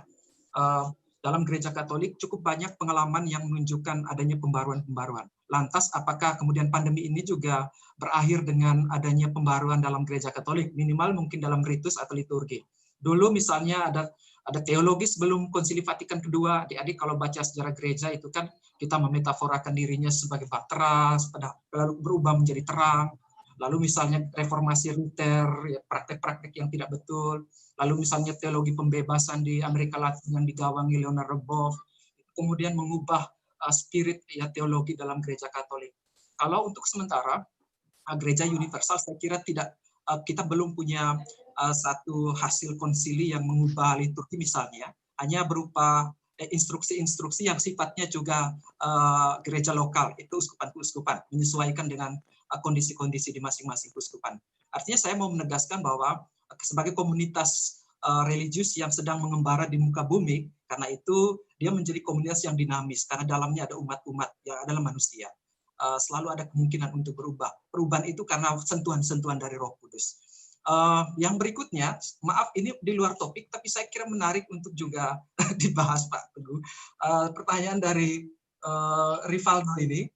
dalam gereja Katolik cukup banyak pengalaman yang menunjukkan adanya pembaruan-pembaruan. Lantas apakah kemudian pandemi ini juga berakhir dengan adanya pembaruan dalam gereja Katolik, minimal mungkin dalam ritus atau liturgi. Dulu misalnya ada teologis sebelum Konsili Vatikan kedua, adik-adik kalau baca sejarah gereja itu kan kita memetaforakan dirinya sebagai bahtera, lalu berubah menjadi terang. Lalu misalnya reformasi Luther, ya, praktek-praktek yang tidak betul. Lalu misalnya teologi pembebasan di Amerika Latin yang digawangi Leonard Boff, kemudian mengubah spirit ya teologi dalam gereja Katolik. Kalau untuk sementara gereja universal saya kira kita belum punya satu hasil konsili yang mengubah liturgi misalnya, hanya berupa instruksi-instruksi yang sifatnya juga gereja lokal, itu uskupan-uskupan, menyesuaikan dengan kondisi-kondisi di masing-masing uskupan. Artinya saya mau menegaskan bahwa sebagai komunitas religius yang sedang mengembara di muka bumi, karena itu dia menjadi komunitas yang dinamis, karena dalamnya ada umat-umat yang adalah manusia. Selalu ada kemungkinan untuk berubah. Perubahan itu karena sentuhan-sentuhan dari Roh Kudus. Yang berikutnya, maaf ini di luar topik, tapi saya kira menarik untuk juga dibahas Pak Teguh. Pertanyaan dari Rivaldo ini,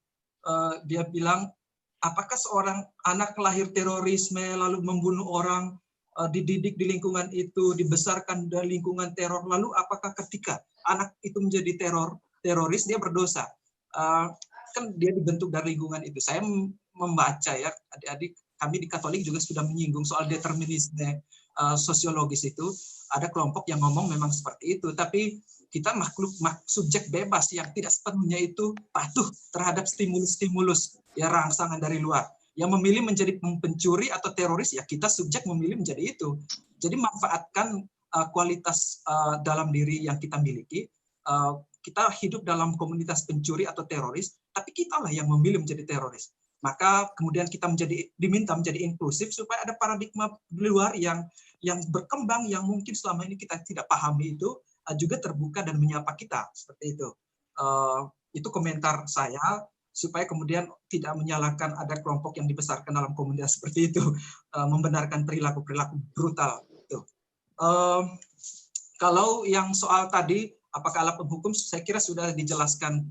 dia bilang, apakah seorang anak lahir terorisme lalu membunuh orang, dididik di lingkungan itu, dibesarkan dari lingkungan teror, lalu apakah ketika anak itu menjadi teroris dia berdosa? Kan dia dibentuk dari lingkungan itu. Saya membaca ya, adik-adik kami di Katolik juga sudah menyinggung soal determinisme sosiologis itu. Ada kelompok yang ngomong memang seperti itu, tapi kita subjek bebas yang tidak sepenuhnya itu patuh terhadap stimulus-stimulus ya rangsangan dari luar. Yang memilih menjadi pencuri atau teroris ya kita subjek memilih menjadi itu. Jadi manfaatkan kualitas dalam diri yang kita miliki. Kita hidup dalam komunitas pencuri atau teroris, tapi kitalah yang memilih menjadi teroris. Maka kemudian kita diminta menjadi inklusif supaya ada paradigma di luar yang yang berkembang yang mungkin selama ini kita tidak pahami itu juga terbuka dan menyapa kita seperti itu. Itu komentar saya supaya kemudian tidak menyalahkan ada kelompok yang dibesarkan dalam komunitas seperti itu, membenarkan perilaku-perilaku brutal itu. Kalau yang soal tadi apakah alat penghukum, saya kira sudah dijelaskan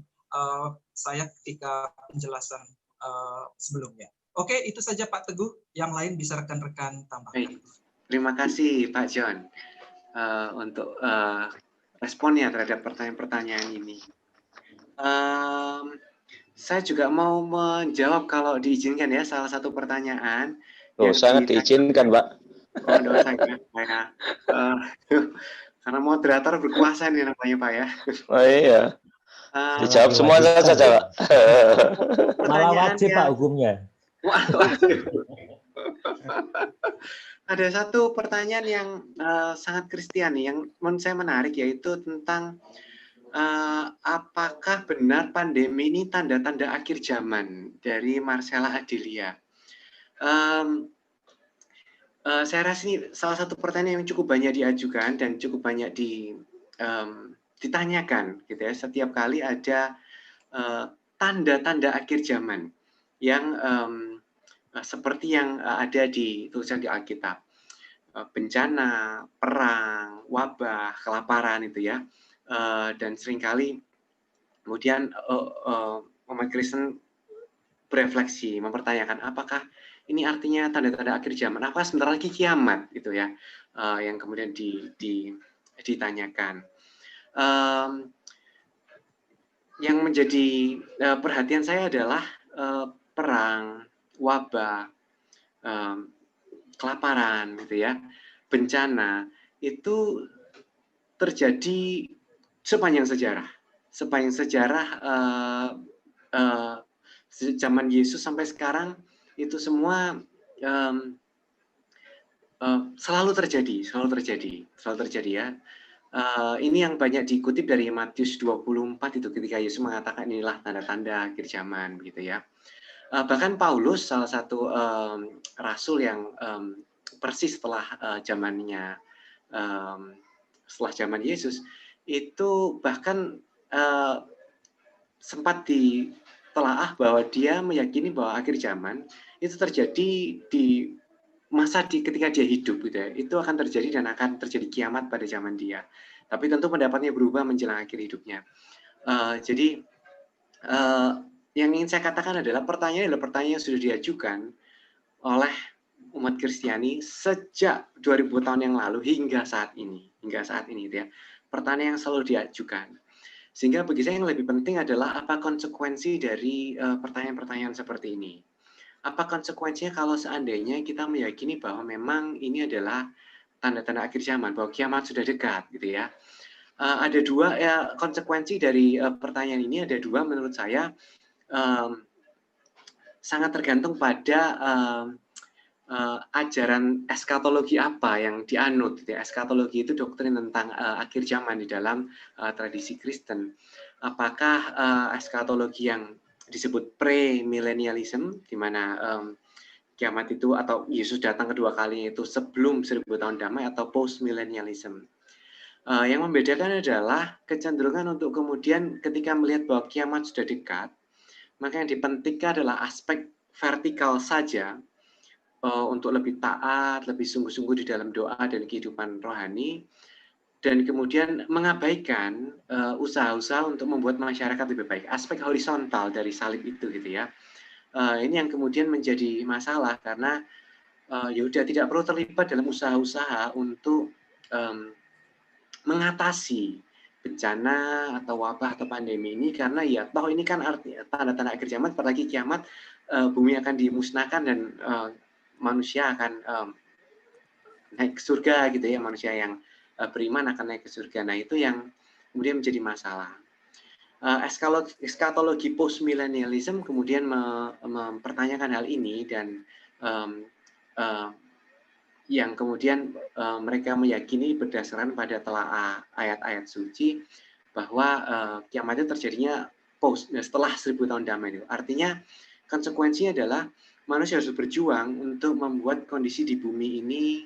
saya ketika penjelasan sebelumnya. Oke, itu saja Pak Teguh. Yang lain bisa rekan-rekan tambahkan. Terima kasih Pak John untuk responnya terhadap pertanyaan-pertanyaan ini. Saya juga mau menjawab kalau diizinkan ya salah satu pertanyaan. Oh, sangat diizinkan, Pak. Oh, dosa saya. Karena moderator berkuasa nih namanya Pak ya. Oh iya. Dijawab semua saja, Pak. Malah wajib Pak hukumnya. Ada satu pertanyaan yang sangat Kristiani yang menurut saya menarik, yaitu tentang apakah benar pandemi ini tanda-tanda akhir zaman, dari Marcella Adelia. Saya rasa ini salah satu pertanyaan yang cukup banyak diajukan dan cukup banyak ditanyakan gitu ya. Setiap kali ada tanda-tanda akhir zaman yang seperti yang ada di tulisan di Alkitab, bencana, perang, wabah, kelaparan itu ya, dan seringkali kemudian umat Kristen berefleksi, mempertanyakan apakah ini artinya tanda-tanda akhir zaman, apa sebentar lagi kiamat gitu ya, yang kemudian ditanyakan. Yang menjadi perhatian saya adalah perang, wabah, kelaparan, gitu ya, bencana itu terjadi sepanjang sejarah. Sepanjang sejarah zaman Yesus sampai sekarang itu semua selalu terjadi ya. Ini yang banyak dikutip dari Matius 24 itu ketika Yesus mengatakan inilah tanda-tanda akhir zaman, gitu ya. Bahkan Paulus, salah satu rasul yang persis setelah zamannya, setelah zaman Yesus, itu bahkan sempat ditelaah bahwa dia meyakini bahwa akhir zaman itu terjadi di masa ketika dia hidup, gitu ya. Itu akan terjadi dan akan terjadi kiamat pada zaman dia. Tapi tentu pendapatnya berubah menjelang akhir hidupnya. Jadi yang ingin saya katakan adalah pertanyaan yang sudah diajukan oleh umat Kristiani sejak 2000 tahun yang lalu hingga saat ini gitu ya. Pertanyaan yang selalu diajukan. Sehingga bagi saya yang lebih penting adalah apa konsekuensi dari pertanyaan-pertanyaan seperti ini. Apa konsekuensinya kalau seandainya kita meyakini bahwa memang ini adalah tanda-tanda akhir zaman, bahwa kiamat sudah dekat, gitu ya. Ada dua konsekuensi dari pertanyaan ini, ada dua menurut saya. Sangat tergantung pada ajaran eskatologi apa yang dianut. Eskatologi itu doktrin tentang akhir zaman di dalam tradisi Kristen. Apakah eskatologi yang disebut pre-millennialism, di mana kiamat itu atau Yesus datang kedua kalinya itu sebelum 1000 tahun damai, atau post-millennialism. Yang membedakan adalah kecenderungan untuk kemudian ketika melihat bahwa kiamat sudah dekat, maka yang dipentingkan adalah aspek vertikal saja, untuk lebih taat, lebih sungguh-sungguh di dalam doa dan kehidupan rohani, dan kemudian mengabaikan usaha-usaha untuk membuat masyarakat lebih baik. Aspek horizontal dari salib itu, gitu ya. Ini yang kemudian menjadi masalah karena Yehuda tidak perlu terlibat dalam usaha-usaha untuk mengatasi bencana atau wabah atau pandemi ini, karena ya toh ini kan artinya tanda-tanda akhir zaman, apalagi kiamat, bumi akan dimusnahkan dan manusia akan naik ke surga, gitu ya. Manusia yang beriman akan naik ke surga. Nah, itu yang kemudian menjadi masalah. Eskatologi post-millennialism kemudian mempertanyakan hal ini, dan yang kemudian mereka meyakini berdasarkan pada telaah ayat-ayat suci bahwa kiamat itu terjadinya setelah 1000 tahun damai itu. Artinya konsekuensinya adalah manusia harus berjuang untuk membuat kondisi di bumi ini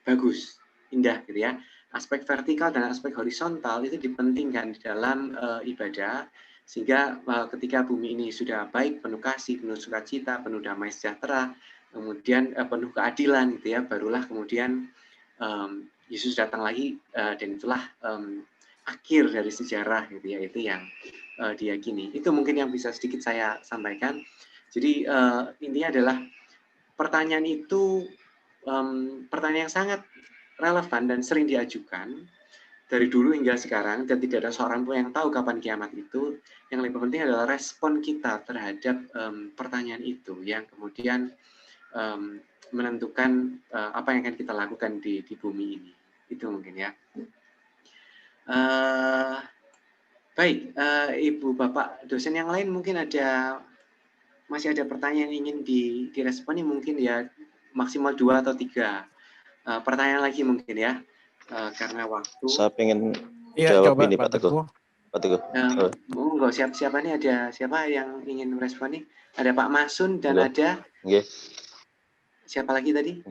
bagus, indah gitu ya. Aspek vertikal dan aspek horizontal itu dipentingkan di dalam ibadah, sehingga ketika bumi ini sudah baik, penuh kasih, penuh sukacita, penuh damai sejahtera, kemudian penuh keadilan gitu ya, barulah kemudian Yesus datang lagi, dan itulah akhir dari sejarah gitu ya, itu yang diyakini. Itu mungkin yang bisa sedikit saya sampaikan. Jadi intinya adalah pertanyaan itu pertanyaan yang sangat relevan dan sering diajukan dari dulu hingga sekarang, dan tidak ada seorang pun yang tahu kapan kiamat itu. Yang lebih penting adalah respon kita terhadap pertanyaan itu, yang kemudian menentukan apa yang akan kita lakukan di bumi ini. Itu mungkin ya. Baik, Ibu Bapak dosen yang lain mungkin masih ada pertanyaan yang ingin diresponi, mungkin ya maksimal 2 atau 3 pertanyaan lagi mungkin ya, karena waktu. Saya pengen jawab ini Pak Pak Teguh. Pak Teguh. Monggo, siapa nih, ada siapa yang ingin meresponi? Ada Pak Masun dan ada siapa lagi tadi?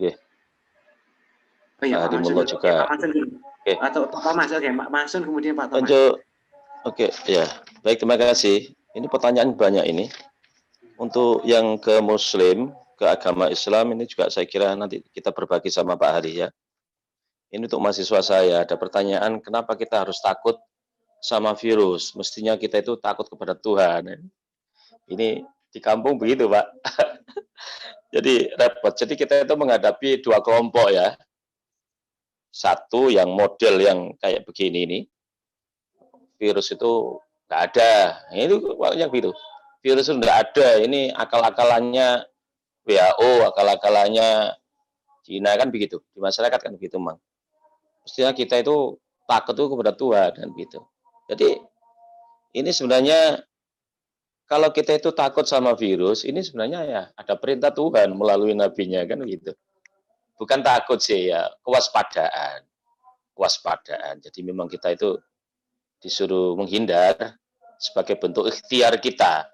Oh iya, Pak Masun juga. Pak Masun dulu. Atau Pak Thomas, oke, Pak Masun kemudian Pak Thomas. Oke, ya. Baik, terima kasih. Ini pertanyaan banyak ini. Untuk yang ke Muslim, ke agama Islam, ini juga saya kira nanti kita berbagi sama Pak Hari ya. Ini untuk mahasiswa saya, ada pertanyaan, kenapa kita harus takut sama virus? Mestinya kita itu takut kepada Tuhan. Ini di kampung begitu, Pak. Jadi repot. Jadi kita itu menghadapi 2 kelompok ya. Satu yang model yang kayak begini ini, virus itu nggak ada. Itu yang gitu. Virus itu nggak ada. Ini akal-akalannya WHO, akal-akalannya Cina, kan begitu. Di masyarakat kan begitu, Mang. Mestinya kita itu takut itu kepada Tuhan kan gitu. Jadi ini sebenarnya kalau kita itu takut sama virus, ini sebenarnya ya ada perintah Tuhan melalui nabinya kan gitu. Bukan takut sih ya, kewaspadaan. Kewaspadaan. Jadi memang kita itu disuruh menghindar sebagai bentuk ikhtiar kita.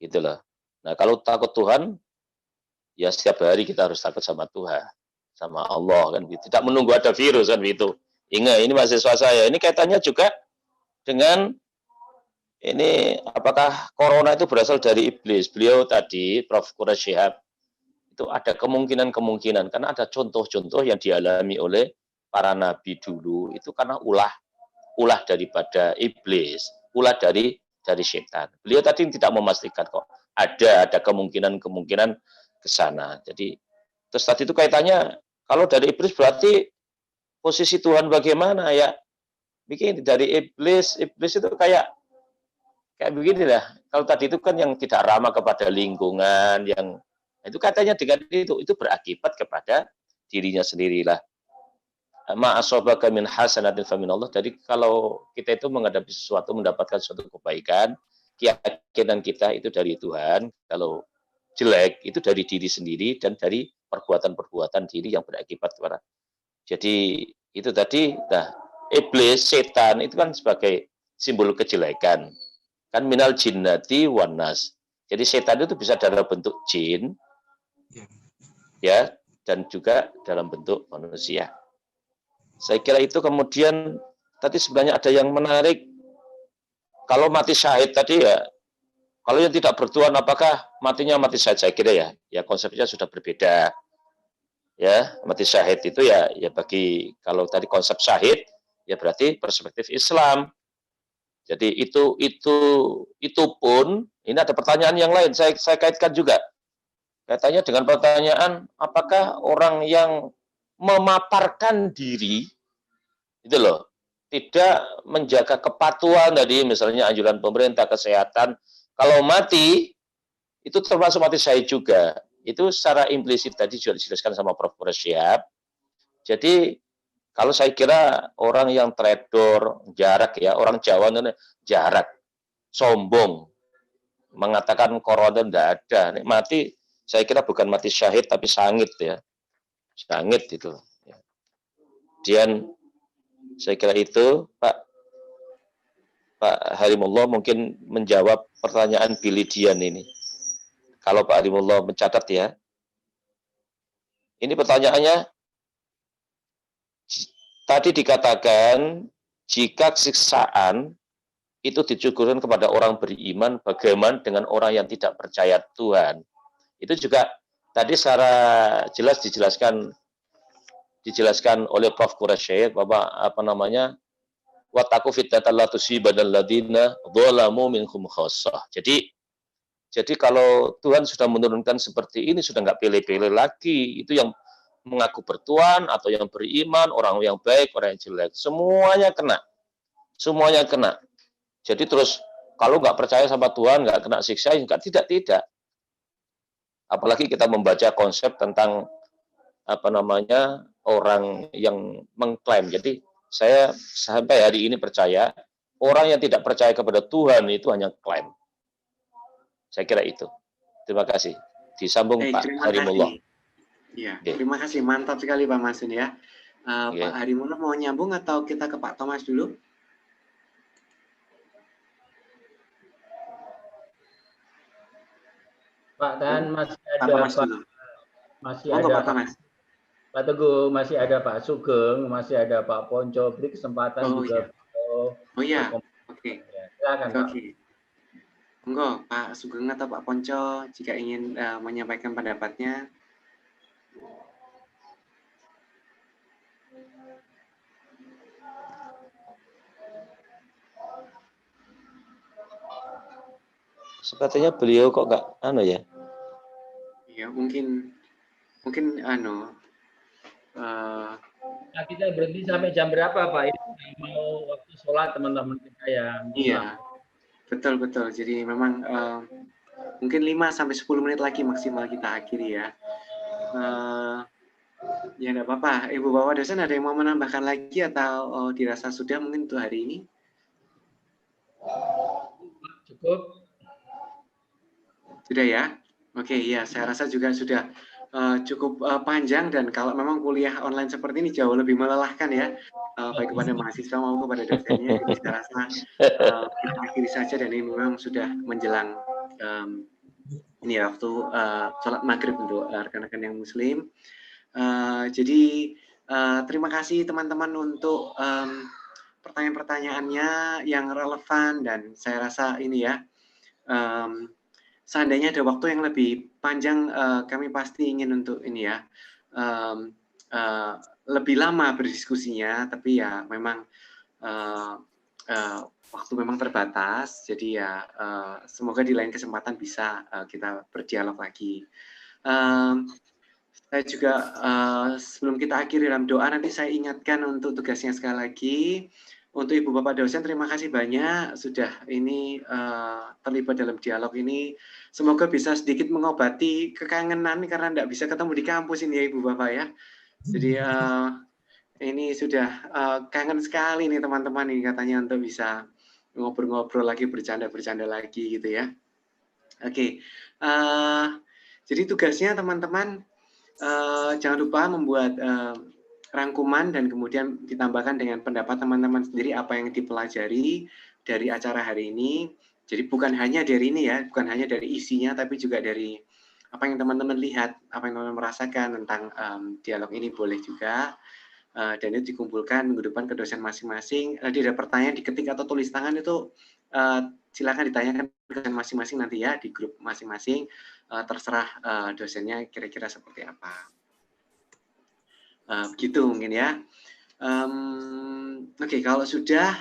Gitu loh. Nah, kalau takut Tuhan, ya setiap hari kita harus takut sama Tuhan, sama Allah kan gitu. Tidak menunggu ada virus kan gitu. Ingat, ini mahasiswa saya. Ini kaitannya juga dengan ini apakah corona itu berasal dari iblis. Beliau tadi, Prof. Quraish Shihab, itu ada kemungkinan-kemungkinan karena ada contoh-contoh yang dialami oleh para nabi dulu itu karena ulah daripada iblis, ulah dari setan. Beliau tadi tidak memastikan kok ada kemungkinan-kemungkinan ke sana. Jadi terus tadi itu kaitannya kalau dari iblis berarti posisi Tuhan bagaimana ya? Bikin dari iblis itu kayak begini lah. Kalau tadi itu kan yang tidak ramah kepada lingkungan, yang itu katanya dengan itu berakibat kepada dirinya sendirilah. Ma asabaka min hasanatin faminallah. Jadi kalau kita itu menghadapi sesuatu, mendapatkan suatu kebaikan, keyakinan kita itu dari Tuhan. Kalau jelek itu dari diri sendiri dan dari perbuatan-perbuatan diri yang berakibat kepada. Jadi itu tadi, nah iblis, setan itu kan sebagai simbol kejelekan. Kan minal jinnati wan nas. Jadi setan itu bisa dalam bentuk jin, ya, dan juga dalam bentuk manusia. Saya kira itu. Kemudian tadi sebenarnya ada yang menarik. Kalau mati syahid tadi ya, kalau yang tidak bertuhan apakah matinya mati syahid? Saya kira ya konsepnya sudah berbeda. Ya, mati syahid itu ya bagi kalau tadi konsep syahid ya berarti perspektif Islam. Jadi itu pun ini ada pertanyaan yang lain saya kaitkan juga. Katanya dengan pertanyaan apakah orang yang memaparkan diri itu loh tidak menjaga kepatuhan tadi misalnya anjuran pemerintah kesehatan, kalau mati itu termasuk mati syahid juga. Itu secara implisit tadi juga dijelaskan sama Prof. Quraish Shihab. Jadi kalau saya kira orang yang trader jarak ya, orang Jawa itu jarak, sombong, mengatakan corona tidak ada, mati saya kira bukan mati syahid tapi sangit ya. Sangit itu. Kemudian saya kira itu Pak Harimullah mungkin menjawab pertanyaan Billy Dian ini. Kalau Pak Harimullah mencatat ya. Ini pertanyaannya, tadi dikatakan jika siksaan itu ditujukan kepada orang beriman, bagaimana dengan orang yang tidak percaya Tuhan? Itu juga tadi secara jelas dijelaskan oleh Prof. Qurasyid bahwa wattaqu fitnatan la tusibanal ladzina dzalamu minkum khassah. Jadi kalau Tuhan sudah menurunkan seperti ini, sudah nggak pilih-pilih lagi, itu yang mengaku bertuhan atau yang beriman, orang yang baik, orang yang jelek, semuanya kena. Jadi terus kalau nggak percaya sama Tuhan, nggak kena siksa, tidak. Apalagi kita membaca konsep tentang orang yang mengklaim. Jadi saya sampai hari ini percaya orang yang tidak percaya kepada Tuhan itu hanya klaim. Saya kira itu. Terima kasih. Disambung Pak Harimullah. Ya, terima kasih. Mantap sekali Pak Masin ya. Pak Harimullah mau nyambung atau kita ke Pak Thomas dulu? Pak Dan masih ada Pak Teguh, masih ada Pak Sugeng, masih ada Pak Ponco. Beri kesempatan juga. Iya. Oke. Silakan Pak. Monggo Pak Sugeng atau Pak Ponco jika ingin menyampaikan pendapatnya. Sepertinya beliau kok nggak ya? Iya, mungkin Nah, kita berhenti sampai jam berapa Pak? Ini mau waktu sholat teman-teman kita yang iya, betul. Jadi memang mungkin 5-10 menit lagi maksimal kita akhiri ya. Ya enggak apa-apa. Ibu Bapak dosen ada yang mau menambahkan lagi atau dirasa sudah mungkin untuk hari ini? Cukup. Sudah ya? Oke, ya saya rasa juga sudah cukup panjang, dan kalau memang kuliah online seperti ini jauh lebih melelahkan ya, baik kepada mahasiswa maupun kepada dosennya. Jadi saya rasa kita akhiri saja, dan ini memang sudah menjelang ini ya, waktu sholat maghrib untuk rekan-rekan yang muslim. Jadi terima kasih teman-teman untuk pertanyaan-pertanyaannya yang relevan, dan saya rasa ini ya, seandainya ada waktu yang lebih panjang, kami pasti ingin untuk ini ya, lebih lama berdiskusinya, tapi ya memang waktu memang terbatas, jadi ya semoga di lain kesempatan bisa kita berdialog lagi. Saya juga sebelum kita akhiri dalam doa, nanti saya ingatkan untuk tugasnya sekali lagi. Untuk Ibu Bapak dosen, terima kasih banyak sudah ini terlibat dalam dialog ini. Semoga bisa sedikit mengobati kekangenan karena tidak bisa ketemu di kampus ini ya Ibu Bapak ya. Jadi ini sudah kangen sekali nih teman-teman ini katanya untuk bisa ngobrol-ngobrol lagi, bercanda-bercanda lagi gitu ya. Oke, jadi tugasnya teman-teman jangan lupa membuat rangkuman dan kemudian ditambahkan dengan pendapat teman-teman sendiri apa yang dipelajari dari acara hari ini. Jadi bukan hanya dari ini ya, bukan hanya dari isinya, tapi juga dari apa yang teman-teman lihat, apa yang teman-teman merasakan tentang dialog ini boleh juga. Dan itu dikumpulkan minggu depan ke dosen masing-masing. Nanti ada pertanyaan diketik atau tulis tangan itu silakan ditanyakan ke dosen masing-masing nanti ya di grup masing-masing. Terserah dosennya kira-kira seperti apa. Begitu mungkin ya. Oke, kalau sudah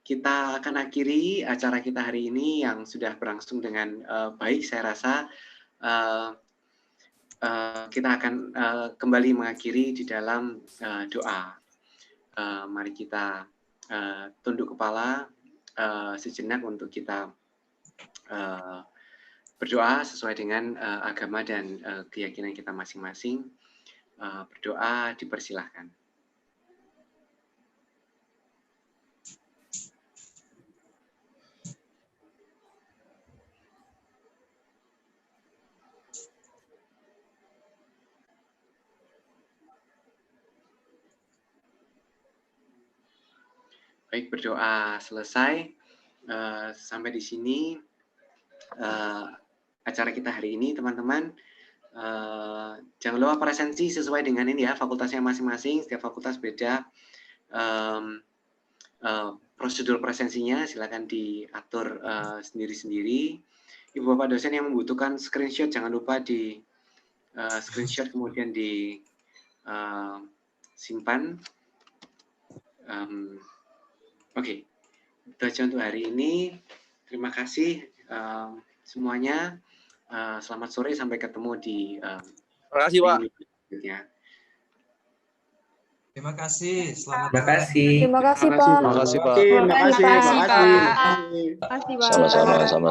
kita akan akhiri acara kita hari ini yang sudah berlangsung dengan baik. Saya rasa kita akan kembali mengakhiri di dalam doa. Mari kita tunduk kepala sejenak untuk kita berdoa sesuai dengan agama dan keyakinan kita masing-masing. Berdoa dipersilahkan. Baik, berdoa selesai. Sampai di sini acara kita hari ini, teman-teman. Jangan lupa presensi sesuai dengan ini ya, fakultasnya masing-masing, setiap fakultas beda prosedur presensinya, silakan diatur sendiri-sendiri. Ibu Bapak dosen yang membutuhkan screenshot, jangan lupa di screenshot kemudian di simpan. Oke, itu aja untuk hari ini. Terima kasih semuanya. Selamat sore, sampai ketemu di Terima kasih, Pak. berikutnya. Terima kasih. Selamat Terima kasih. Terima kasih, Pak. Terima kasih, Pak. Terima kasih, Pak. Sama-sama.